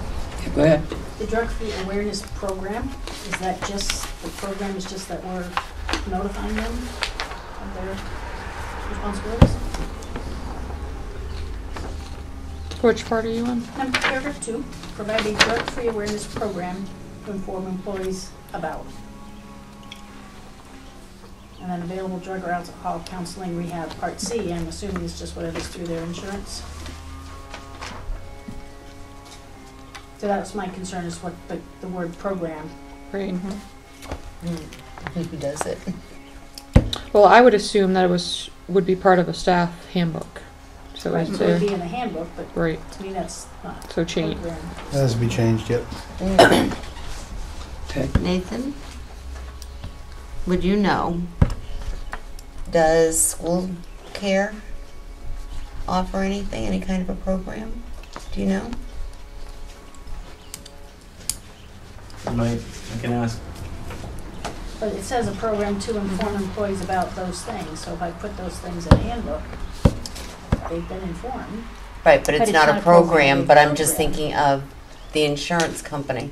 Go ahead. The drug-free awareness program, is that just, the program is just that we're notifying them of their responsibilities? Which part are you on? Number paragraph 2, provide a drug-free awareness program to inform employees about. And then available drug or alcohol counseling rehab, part C, I'm assuming is just whatever's through their insurance. So that was my concern, is what the word program. Right. Who does it? Well, I would assume that it would be part of a staff handbook. So Right, it's it would there. be in the handbook, but Right. to me that's not So change. program. That has to be changed, yep. Okay. Nathan, would you know, does school care offer anything, any kind of a program? Do you know? I can ask. But it says a program to inform employees about those things, so if I put those things in a handbook, they've been informed. Right, but it's not a program, but I'm just Program. thinking of the insurance company.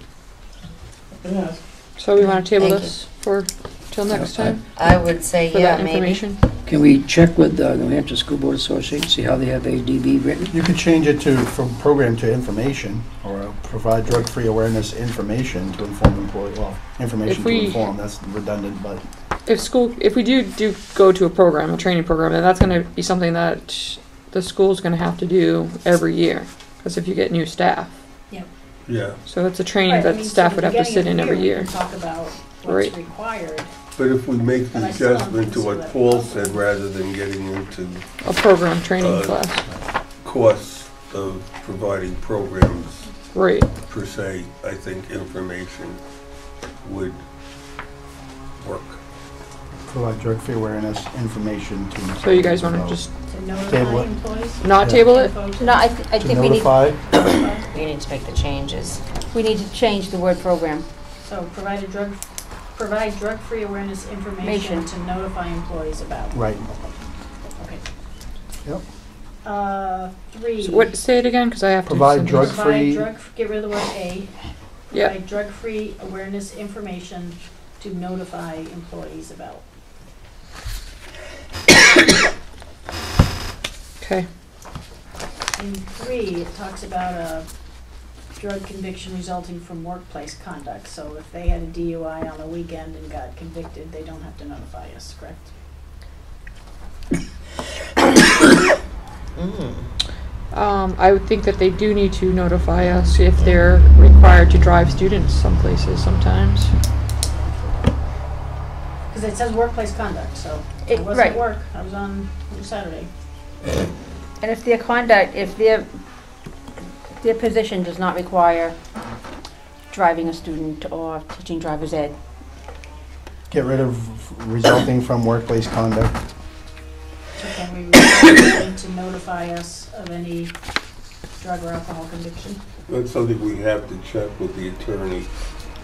Yes. So we want to table Thank this for till next time I would say, for yeah, that maybe. information. Can we check with the New Hampshire School Board Association, see how they have ADB written? You could change it to, from program to information, or provide drug-free awareness information to inform employee, well, information If to we- inform, that's redundant, but If we do go to a program, a training program, then that's going to be something that the school's going to have to do every year. Because if you get new staff, Yeah, so it's a training Right, I that mean, staff so would at have the to sit in beginning every of the year. We can talk about Right. what's required. but if we make But the I still don't adjustment to think what so. Paul said, rather than getting into A program training Uh, class, costs of providing programs right? per se, I think information would work. provide drug-free awareness information to. So you guys want to just To notify Table it. employees. not Yeah. table it? Info to- No, I To think we need notify, We need to make the changes. to change the word program. So provide drug-free awareness information Information. to notify employees about. right, Okay. Yep. 3. So what? Say it again, because I have to. Provide send drug- this. Drug-free- Get rid of the word A. Yeah. Provide drug-free awareness information to notify employees about. Okay. In 3, it talks about a drug conviction resulting from workplace conduct. So if they had a DUI on the weekend and got convicted, they don't have to notify us, correct? I would think that they do need to notify us if they're required to drive students some places sometimes. Because it says workplace conduct, so I It- wasn't right. at work. I was on Saturday. And if their conduct, if their position does not require driving a student or teaching driver's ed. Get rid of resulting from workplace conduct. So can we require them to notify us of any drug or alcohol conviction? That's something we have to check with the attorney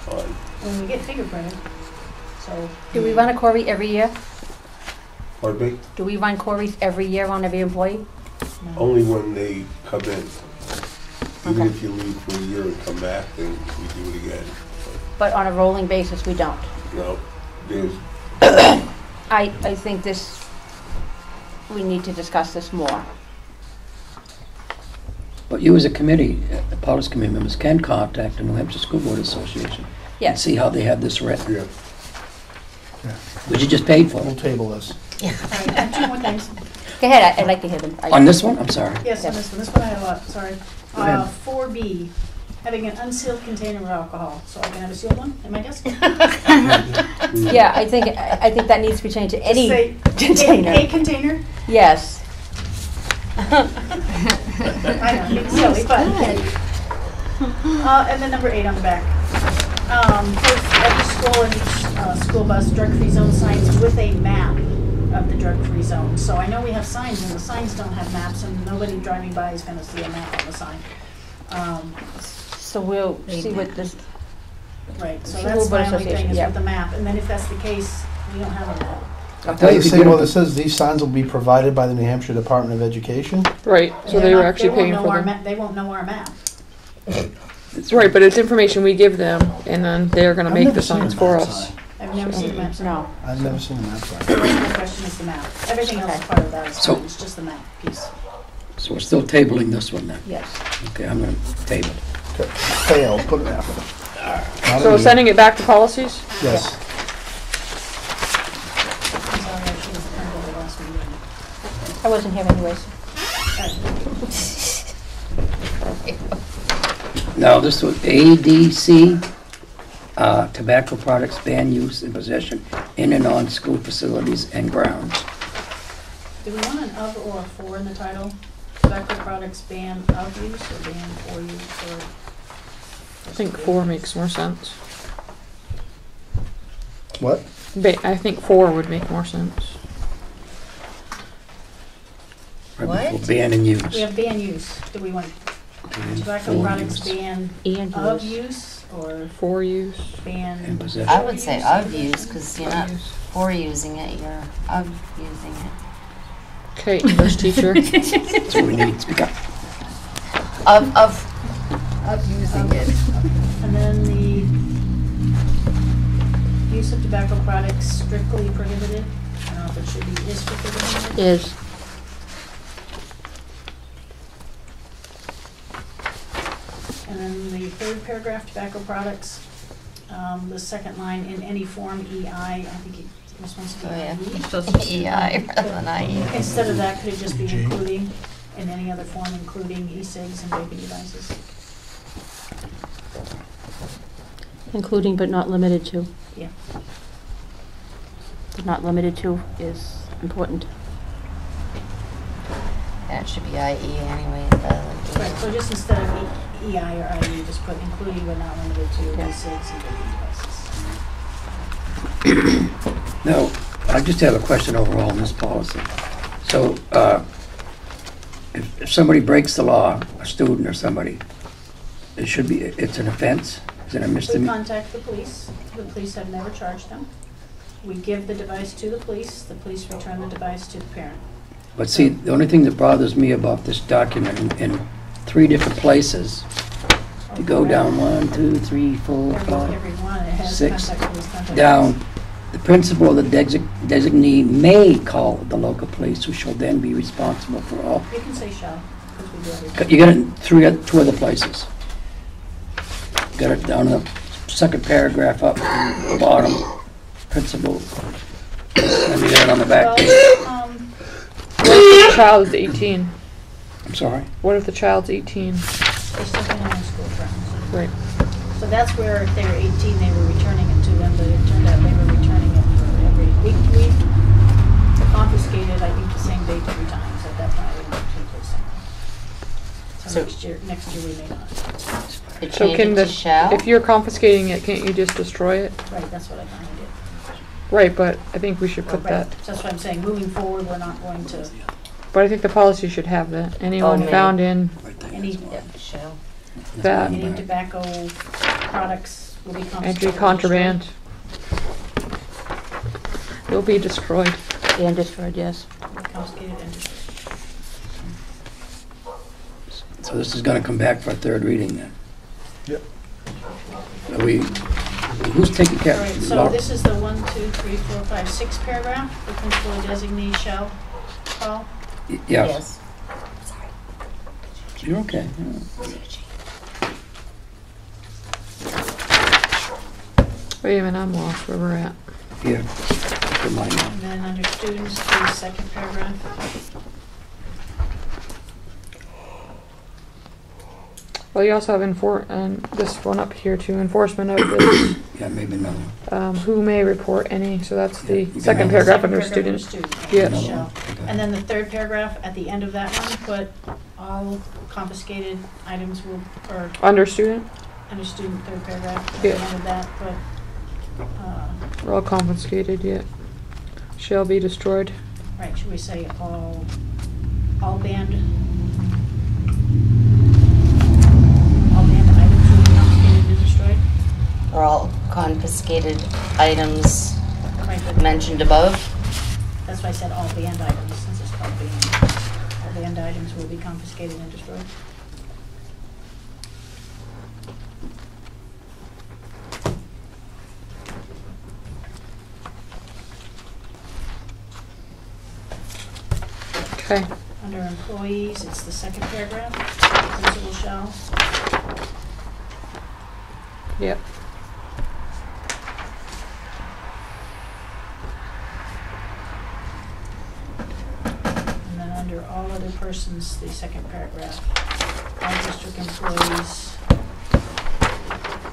on. When we get fingerprinted, so. Do we run a query every year? Pardon me? Do we run queries every year on every employee? No. Only when they come in. Even Okay. if you leave for a year and come back, then we do it again. But on a rolling basis, we don't. No, there's, I think this, we need to discuss this more. But you as a committee, the policy committee members can contact the New Hampshire School Board Association. And Yes. see how they have this written, yeah. which you just paid for. We'll table this. All right, I have two more things. Go ahead, I'd like to hear them. On this one, I'm sorry. Yes, on this one I have a lot, sorry. Go ahead. 4B, having an unsealed container of alcohol, so I can have a sealed one in my desk? Yeah, I think that needs to be changed to any Say, container. A container? Yes. I know, it's silly, but. And then number 8 on the back. Post every school and each school bus drug-free zone signs with a map of the drug-free zone. So I know we have signs, and the signs don't have maps, and nobody driving by is gonna see a map on the sign. So we'll see what this, Right, so School that's Board my only thing, Association, is yeah. with the map, and then if that's the case, we don't have a map. I thought you Does it could say, get well, them- it says these signs will be provided by the New Hampshire Department of Education? Right, so They're they were not- actually paying won't know for our them. They won't know our map. Right, but it's information we give them, and then they're gonna I've make never the seen a signs for map us. sign. I've never seen a map sign. no. I've never seen a map sign. So that's my question, is the map. Everything else is part of that, is So- fine, it's just the map piece. So we're still tabling this one then? Yes. Okay, I'm gonna table. Okay. Fail, put an F. Not So an E. sending it back to policies? Yes. I'm sorry, I should have turned over last meeting. I wasn't here anyways. Now, this was ADC, tobacco products ban use and possession in and on school facilities and grounds. Do we want an of or a for in the title? Tobacco products ban of use or ban for use, or? I think 4 makes more sense. What? I think 4 would make more sense. Right What? before ban and use. We have ban use. Do we want tobacco For products use ban And of use. use or 4 use. ban? and possession. I would say of use, because you're not Use. for using it, you're of using it. Okay, English teacher. That's what we need. Speak up. Of Using it. And then the use of tobacco products strictly prohibited. I don't know if it should be is prohibited. Is. And then the third paragraph, tobacco products, the second line, in any form, EI, I think it was supposed to be Oh, yeah. IE. EI rather than IE. Instead of that, could it just be G. including, in any other form, including e-cigs and vaping devices? Including but not limited to. Yeah. But not limited to is important. That should be IE anyway, rather than Right, E. so just instead of EI or IE, just put including but not limited to Yeah. e-cigs and vaping devices. Now, I just have a question overall on this policy. So, if somebody breaks the law, a student or somebody, it should be, it's an offense? Is it a We misdemeanor? contact the police have never charged them. We give the device to the police return the device to the parent. But see, the only thing that bothers me about this document in 3 different places, you go down 1, 2, 3, 4, 5, Every one, it has 6, contact police, contact down, police. the principal or the designee may call the local police, who shall then be responsible for all. You can say shall, because we do everything. You got it in 2 other places. Got it down in the second paragraph up, bottom, principal, and you got it on the back. Well, What if the child is 18? I'm sorry. What if the child's 18? there's something on school grounds. Right. So that's where if they were 18, they were returning it to them, but it turned out they were returning it for every week. We confiscated, I think, the same date 3 times. At that point, we didn't take place. So So- next year we may not. It So changed can it the, to shall? if you're confiscating it, can't you just destroy it? Right, that's what I kind of did. Right, but I think we should put Right, that, That's what I'm saying, moving forward, we're not going to, but I think the policy should have that. Anyone man. found in any, Yeah, shall. that any tobacco products will be confiscated. entry contraband will be destroyed. And destroyed, yes. Confiscated and destroyed. So this is gonna come back for a third reading then? Yep. Are we, who's taking care? All right, so Laura? this is the 1, 2, 3, 4, 5, 6 paragraph, the principal or designee shall call. Yes. You're okay. Yeah. Wait a minute, I'm lost where we're at. Here. Remind me. And then under students, the second paragraph. Well, you also have and this one up here too, enforcement of this, Yeah, maybe another one. who may report any, so that's Yeah, you the can second have- paragraph Second under paragraph student. right, Yeah. Another shall. one. Okay. And then the third paragraph, at the end of that one, put all confiscated items will, or Under student, under student, third paragraph, at Yeah. the end of that, put, we're all confiscated yet. Shall be destroyed. right, should we say all banned? All banned items will be confiscated and destroyed? Or all confiscated items Right, but mentioned above? that's why I said all banned items, since it's called banned. All banned items will be confiscated and destroyed. Okay. Under employees, it's the second paragraph, principal shall. Yep. And then under all other persons, the second paragraph, all district employees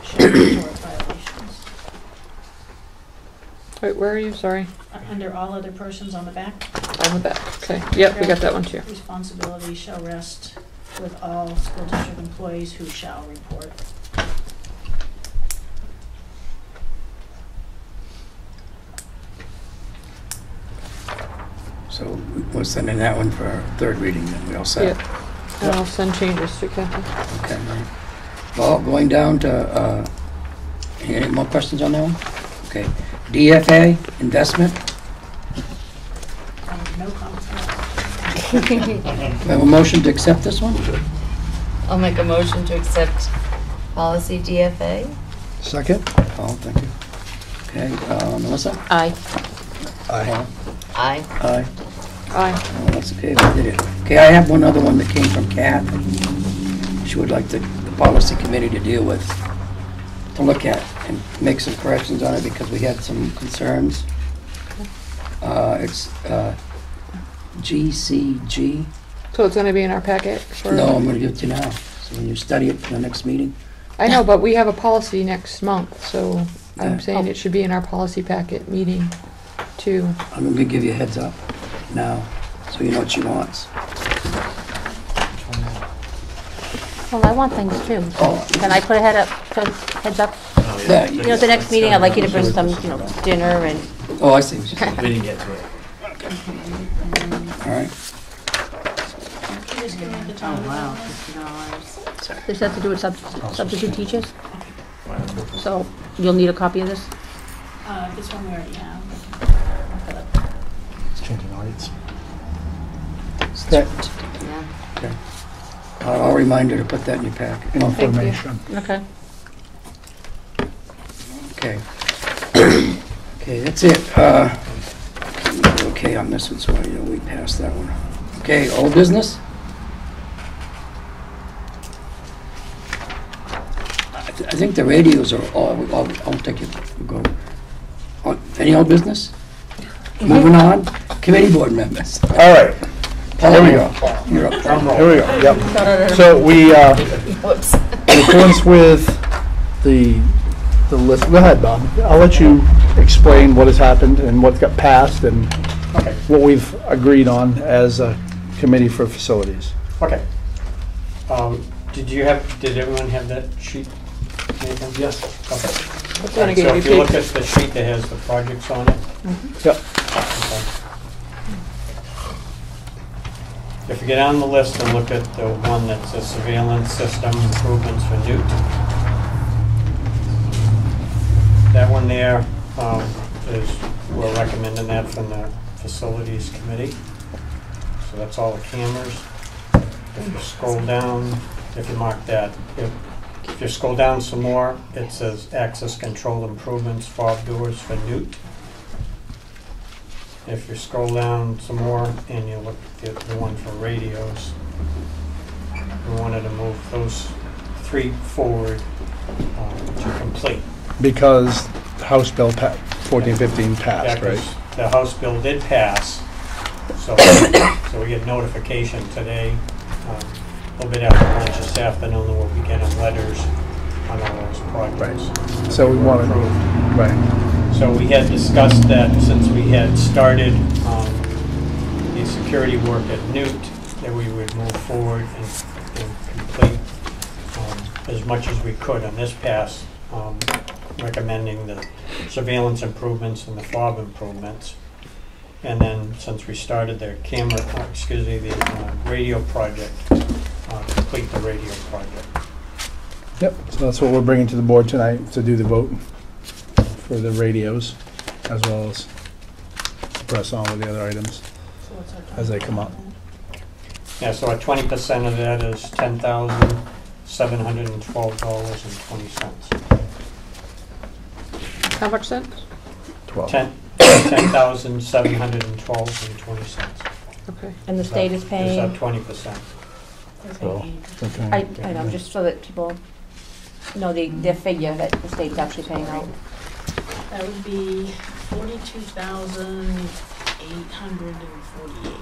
shall report violations. Wait, where are you? Sorry. Under all other persons on the back, On the back. Okay. Yep, we got that one too. responsibility shall rest with all school district employees who shall report. So we're sending that one for our third reading then, we all set? Yep. And I'll send changes to Kathy. Okay, right. Well, going down to, any more questions on that one? Okay. DFA, investment, No comments. we have a motion to accept this one? I'll make a motion to accept policy DFA. Second? Oh, thank you. Okay, Melissa? Aye. Aye. Aye. Aye. Aye. Oh, that's okay, we did it. Okay, I have one other one that came from Kat. She would like the policy committee to deal with, to look at and make some corrections on it because we had some concerns. It's GCG. So it's gonna be in our packet for. No, I'm gonna give it to you now. So when you study it for the next meeting. I know, but we have a policy next month, so Yeah. I'm saying it should be in our policy packet meeting too. I'm gonna give you a heads up now, so you know what she wants. Well, I want things too. Oh. Can I put a heads up? Yeah, You know, the next meeting, I'd like you to bring some, you know, dinner and, oh, I see what you're saying. We didn't get to it. All right. Can you just give me the time? this has to do with substitute teachers? So, you'll need a copy of this? This one we already have. It's changing rates. Okay. Yeah. Okay. I'll remind her to put that in your packet. Information. Okay. Okay. Okay, that's it. Okay on this one, so you know, we passed that one. Okay, old business? I think the radios are all, I'll take it, we'll go. Any old business? Moving on, committee board members. All right, here we go. You're up. Here we go, yep. So we, Whoops. in accordance with the list, go ahead, Bob. I'll let you explain what has happened and what got passed and what we've agreed on as a committee for facilities. Okay. Did everyone have that sheet? Nathan? Yes. Okay. That's the one I So gave if you, you look Pete. at the sheet that has the projects on it. Yep. Okay. If you get on the list and look at the one that says surveillance system improvements for Newt. That one there we're recommending that from the facilities committee. So that's all the cameras. If you scroll down, if you mark that, if you scroll down some more, it says access control improvements, fob doors for Newt. If you scroll down some more and you look at the one for radios, we wanted to move those 3 forward to complete. Because House Bill 1415 passed, Yeah, right? 'cause the House bill did pass, so we get notification today, a little bit after lunch this afternoon, that we'll be getting letters on all those projects. So we want to, Approved. right. So we had discussed that since we had started the security work at Newt, that we would move forward and complete as much as we could on this pass, recommending the surveillance improvements and the fob improvements. And then since we started the radio project, complete the radio project. Yep, so that's what we're bringing to the board tonight, to do the vote for the radios, as well as press on with the other items as they come up. Yeah, so at 20% of that is $10,712.20. How much cents? 12. $10,712.20. Okay. And the state is Is paying, that 20%? So, okay. I know, just so that people know their figure that the state's actually paying out. That would be 42,848.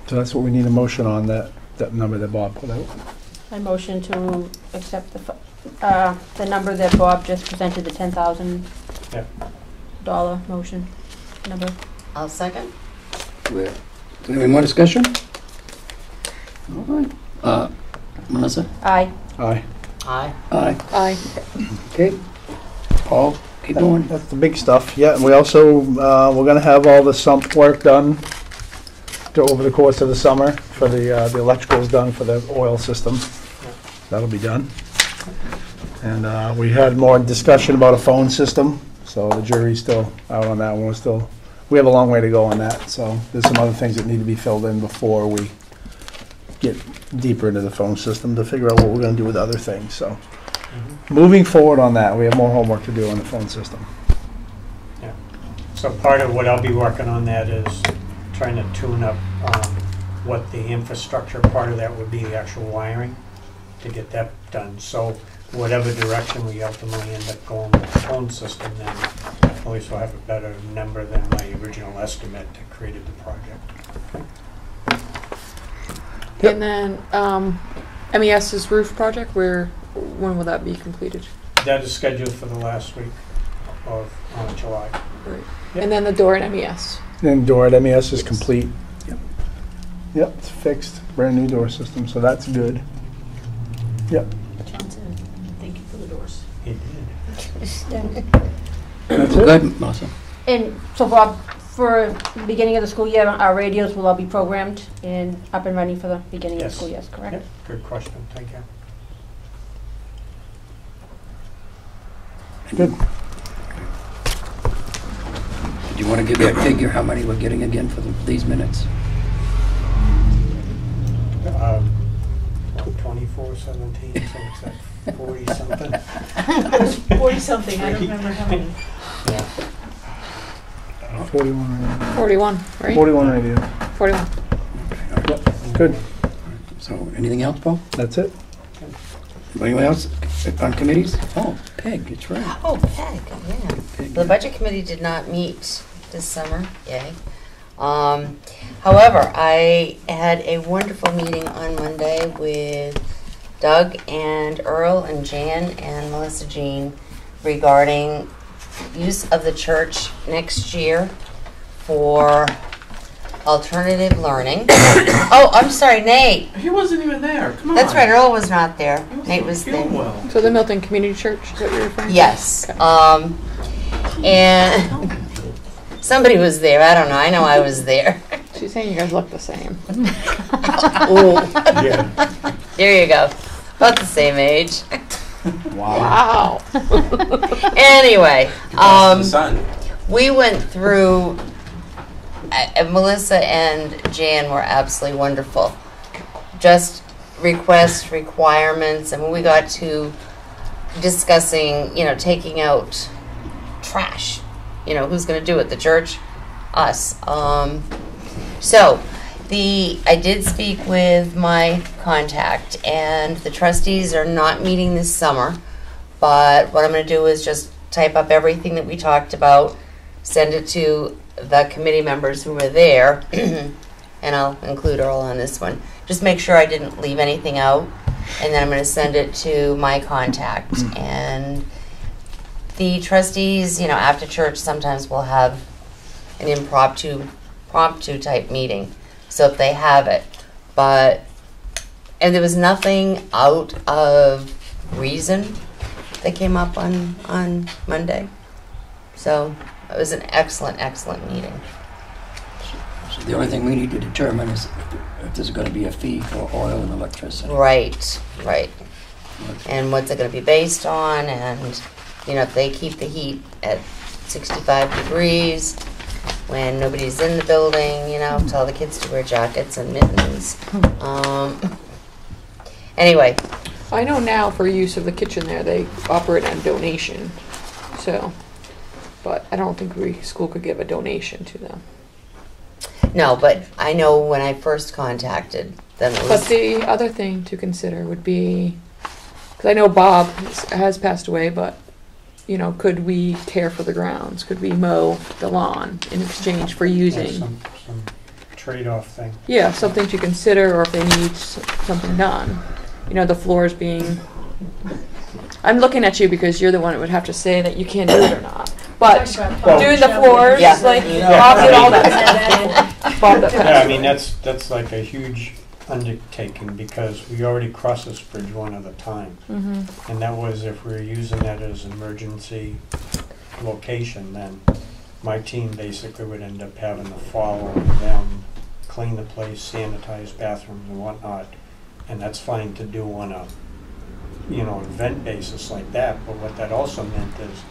So that's what we need a motion on, that number that Bob put out. I motion to accept the number that Bob just presented, the $10,000 motion number. I'll second. Any more discussion? All right. Melissa? Aye. Aye. Aye. Aye. Aye. Okay. Paul, keep going. That's the big stuff, yeah, and we also, we're gonna have all the sump work done over the course of the summer, for the electricals done for the oil system. That'll be done. And we had more discussion about a phone system, so the jury's still out on that one. We have a long way to go on that, so there's some other things that need to be filled in before we get deeper into the phone system to figure out what we're gonna do with other things, so. Moving forward on that, we have more homework to do on the phone system. Yeah. So part of what I'll be working on that is trying to tune up what the infrastructure part of that would be, the actual wiring, to get that done. So whatever direction we ultimately end up going with the phone system, then at least we'll have a better number than my original estimate that created the project. Yep. And then MES's roof project, when will that be completed? That is scheduled for the last week of July. Right. Yep. And then the door at MES. And door at MES is complete. Yep, it's fixed, brand new door system, so that's good. Yep. John said, thank you for the doors. He did. That's Go it. ahead, Melissa. And so Bob, for the beginning of the school year, our radios will all be programmed and up and running for the beginning of the Yes. school year, correct? Yep, good question, thank you. Good. Do you want to give that figure, how many we're getting again for these minutes? 2417, so it's like 40-something. It was 40-something, I don't remember how many. Yeah. 41 radio. 41, right? 41 radio. 41. Yep, good. So, anything else, Paul? That's it. Anyone else on committees? Oh, Peg, it's right. Oh, Peg, yeah. Peg. The budget committee did not meet this summer, yay. However, I had a wonderful meeting on Monday with Doug and Earl and Jan and Melissa Jean regarding use of the church next year for alternative learning. Oh, I'm sorry, Nate. He wasn't even there. Come on. That's right, Earl was not there. He wasn't Nate was there. feeling well. So the Milton Community Church is what you're referring to? Yes. Okay. And somebody was there. I don't know. I know I was there. She's saying you guys look the same. Ooh. Yeah. There you go. About the same age. Wow. Anyway, The sun. we went through, Melissa and Jan were absolutely wonderful. Just requests, requirements, and when we got to discussing, taking out trash, who's going to do it? The church? Us. So, I did speak with my contact, and the trustees are not meeting this summer, but what I'm going to do is just type up everything that we talked about, send it to the committee members who were there, and I'll include Earl on this one. Just make sure I didn't leave anything out, and then I'm going to send it to my contact. And the trustees, after church, sometimes will have an impromptu type meeting. So if they have it, and there was nothing out of reason that came up on Monday. So it was an excellent meeting. So the only thing we need to determine is if there's going to be a fee for oil and electricity. Right. And what's it going to be based on, and if they keep the heat at 65 degrees when nobody's in the building, tell the kids to wear jackets and mittens. Anyway. I know now for use of the kitchen there, they operate on donation. So, but I don't think school could give a donation to them. No, but I know when I first contacted them. But the other thing to consider would be, because I know Bob has passed away, but could we care for the grounds? Could we mow the lawn in exchange for using? Some trade-off thing. Yeah, something to consider, or if they need something done. The floors being. I'm looking at you because you're the one that would have to say that you can do it or not. But doing the floors, Yeah. Bob did all that. Bob that Yeah, I mean, that's like a huge undertaking, because we already crossed this bridge one other time. Mm-hmm. And that was if we were using that as an emergency location, then my team basically would end up having to follow them, clean the place, sanitize bathrooms and whatnot. And that's fine to do on a, event basis like that. But what that also meant is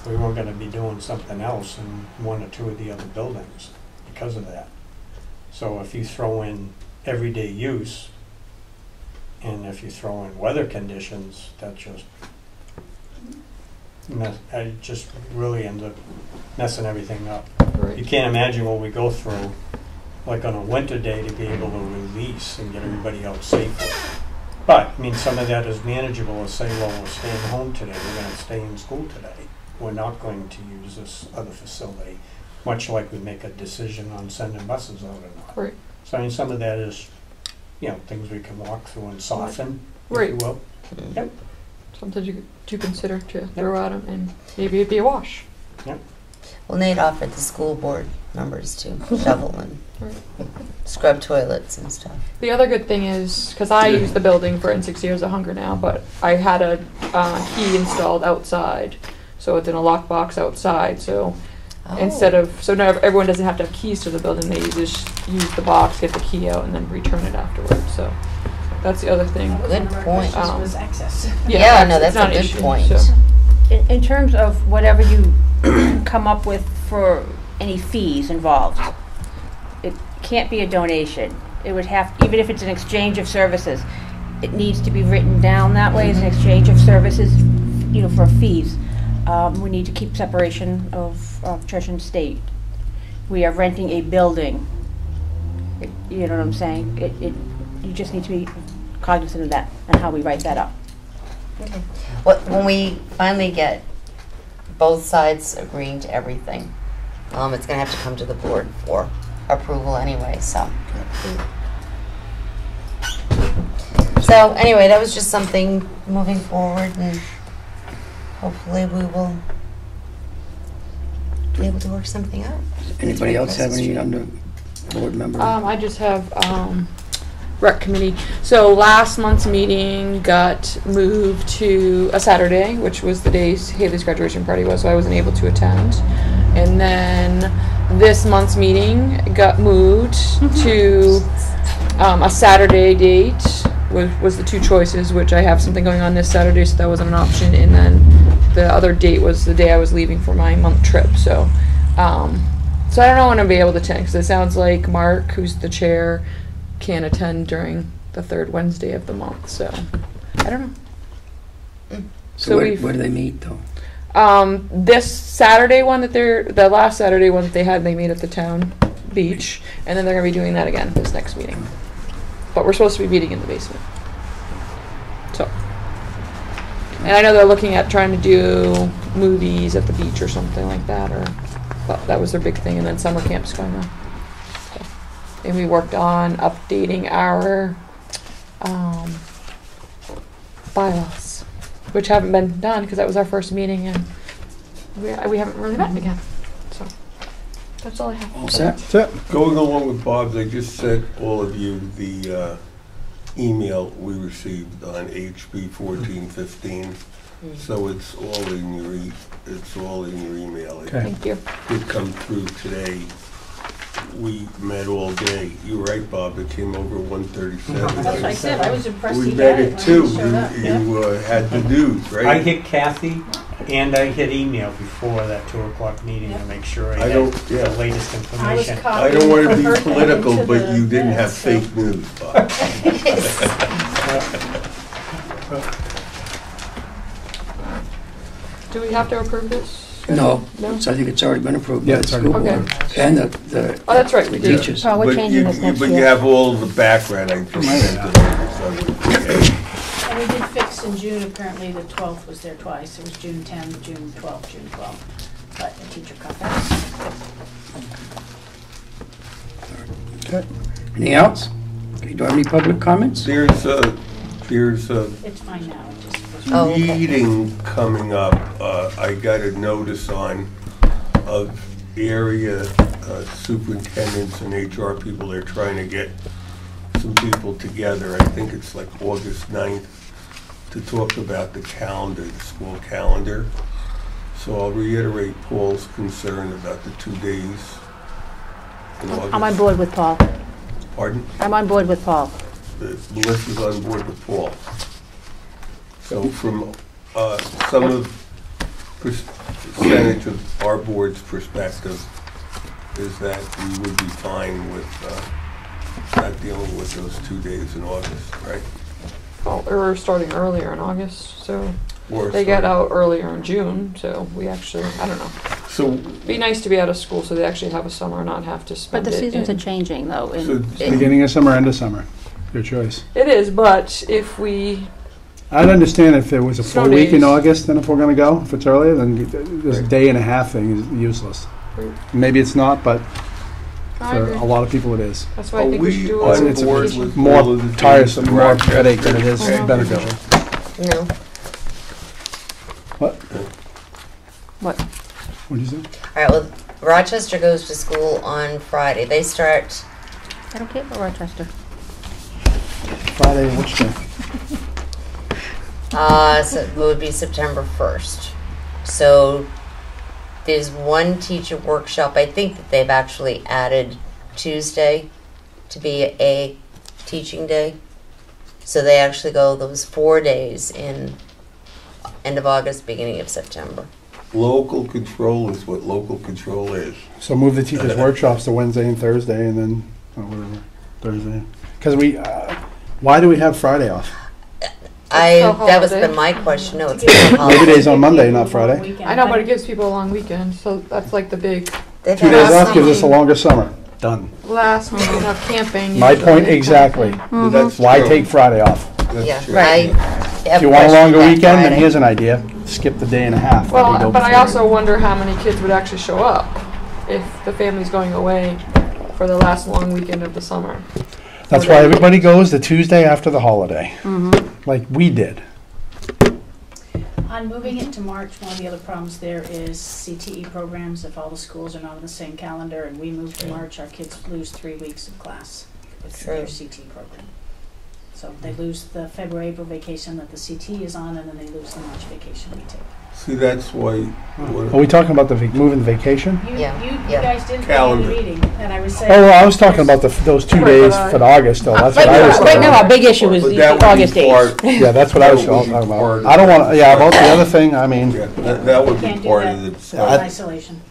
we were going to be doing something else in one or two of the other buildings because of that. So if you throw in everyday use, and if you throw in weather conditions, that just really ends up messing everything up. Right. You can't imagine what we go through, like on a winter day, to be able to release and get everybody out safely. But, I mean, some of that is manageable to say, well, we're staying home today, we're going to stay in school today. We're not going to use this other facility, much like we make a decision on sending buses out or not. Right. So, I mean, some of that is, things we can walk through and soften, Right. if you will. Yep. Something to consider to throw at them, and maybe it'd be a wash. Well, Nate offered the school board members to shovel and scrub toilets and stuff. The other good thing is, because I use the building for in 6 years of hunger now, but I had a key installed outside, so it's in a lockbox outside. So instead of now everyone doesn't have to have keys to the building. They just use the box, get the key out, and then return it afterwards. So that's the other thing. Good point. Was access. Yeah, no, that's not a an good issue, point. so. In terms of whatever you come up with for any fees involved, it can't be a donation. It would have, even if it's an exchange of services, it needs to be written down that way as an exchange of services, for fees. We need to keep separation of church and state. We are renting a building. You know what I'm saying? You just need to be cognizant of that and how we write that up. Okay. When we finally get both sides agreeing to everything, it's going to have to come to the board for approval anyway. So anyway, that was just something moving forward, and hopefully we will be able to work something out. Anybody else have any board member? I just have, rec committee. So last month's meeting got moved to a Saturday, which was the day Haley's graduation party was, so I wasn't able to attend. And then this month's meeting got moved to, a Saturday date, was the two choices, which I have something going on this Saturday, so that wasn't an option. And then the other date was the day I was leaving for my month trip, so, so I don't know when I'll be able to attend, because it sounds like Mark, who's the chair, can't attend during the third Wednesday of the month, so I don't know. So where do they meet, though? This Saturday one the last Saturday one that they had, they meet at the town beach, and then they're gonna be doing that again this next meeting. But we're supposed to be meeting in the basement. So, and I know they're looking at trying to do movies at the beach or something like that, but that was their big thing, and then summer camp's going on. So, and we worked on updating our bylaws, which haven't been done because that was our first meeting, and we haven't really met again. So that's all I have. All set? That's it. Going along with Bob's, I just sent all of you the email we received on HB 1415. So it's all in your email. It Okay. Thank you. did come through today. We met all day. You were right, Bob. It came over 1:37. That's what I said, I was impressed We he met had it at when 2. he showed up. Yeah. You had the news, right? I hit Kathy and I hit email before that 2 o'clock meeting to make sure I I had don't- yeah. the latest I was information. I don't want to copying be for her political, into but the you didn't have minutes, so- fake news, Bob. Do we have to approve this? No, No? so I think it's already been approved by Yeah, the it's school already- board. And the Oh, that's right, we did. teachers. Oh, we're But changing you- this next But you year. have all the background, I just sent it over, so okay. And we did fix in June, apparently the 12th was there twice. It was June 10th, June 12th, June 12th. But the teacher cut that. Okay. Anything else? Okay, do I have any public comments? There's a It's fine now. It just was- Oh, okay. meeting coming up. I got a notice on of area superintendents and HR people. They're trying to get some people together. I think it's like August 9th to talk about the calendar, the school calendar. So I'll reiterate Paul's concern about the 2 days in August. I'm on board with Paul. Pardon? I'm on board with Paul. Melissa's on board with Paul. So from some of percentage of our board's perspective is that we would be fine with not dealing with those 2 days in August, right? Well, we're starting earlier in August, so Or they get start- out earlier in June, so we actually, I don't know. So, Be nice to be out of school so they actually have a summer, not have to But spend the it seasons are in. changing, though. so And Beginning of summer, end of summer. Your choice. It is, but if we, I'd understand if there was a Snow full week in days. August, then if we're gonna go, if it's earlier, then this day and a half thing is useless. Maybe it's not, but I for agree. a lot of people it is. That's why I think we should do on a It's board vacation. with all More of the days tiresome, in more Rochester? headache than it is Uh-huh. beneficial. No. What? what? What'd you say? All right, well, Rochester goes to school on Friday. They start, I don't care about Rochester. Friday, which day? so it would be September 1st. So there's one teacher workshop. I think that they've actually added Tuesday to be a teaching day. So they actually go those 4 days in end of August, beginning of September. Local control is what local control is. So move the teachers' workshops to Wednesday and Thursday, and then, or whatever, Thursday. Because why do we have Friday off? That was holiday. been my question. No, it's To give not a holiday. Labor Day's on Monday, people not a Friday. weekend. I know, but it gives people a long weekend, so that's like the big They've 2 had days some- off gives us a longer summer. Done. last week we have camping. My usually, point kind of exactly. thing. That's Why true. take Friday off? That's Yeah, true. I If you want a longer weekend, then here's an idea. Skip the day and a half. like we Well, go but I before. also wonder how many kids would actually show up if the family's going away for the last long weekend of the summer. That's why everybody goes the Tuesday after the holiday, like we did. On moving it to March, one of the other problems there is CTE programs. If all the schools are not on the same calendar and we move to March, our kids lose 3 weeks of class. It's their CT program. So they lose the February, April vacation that the CT is on, and then they lose the March vacation we take. See, that's why. Are we talking about the moving the vacation? You Yeah. guys didn't put in Calendar. the meeting, and I was saying. Oh, well, I was talking about those 2 days for August, though. That's what I was Right talking now, our about. big issue is But the that would be August dates. part- Yeah, that's what I was that would be talking part about. of I don't the want, yeah, about the other thing, I mean, Yeah, that would be Can't do part that. of the In discussion. isolation.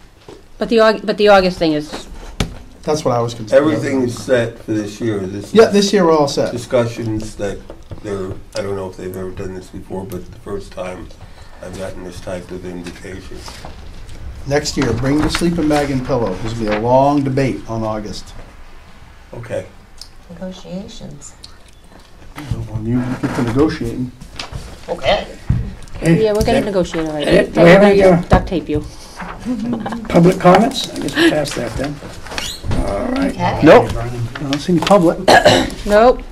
But the August thing is, that's what I was concerned about. Everything is set for this year. This Yeah, is this year we're all set. discussions that they're, I don't know if they've ever done this before, but the first time I've gotten this type of invitation. Next year, bring the sleeping bag and pillow. There's gonna be a long debate on August. Okay. Negotiations. When you get to negotiating. Okay. yeah, we're gonna negotiate already. Do we We're have any, gonna duct tape you. public comments? I guess we'll pass that then. All right. Okay. Nope, I don't see any public. Nope,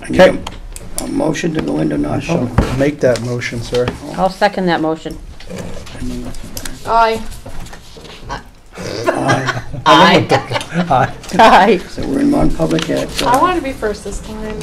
I need a motion to go into non-show. Make that motion, sir. I'll second that motion. Aye. Aye. Aye. So we're in non-public at I wanted to be first this time.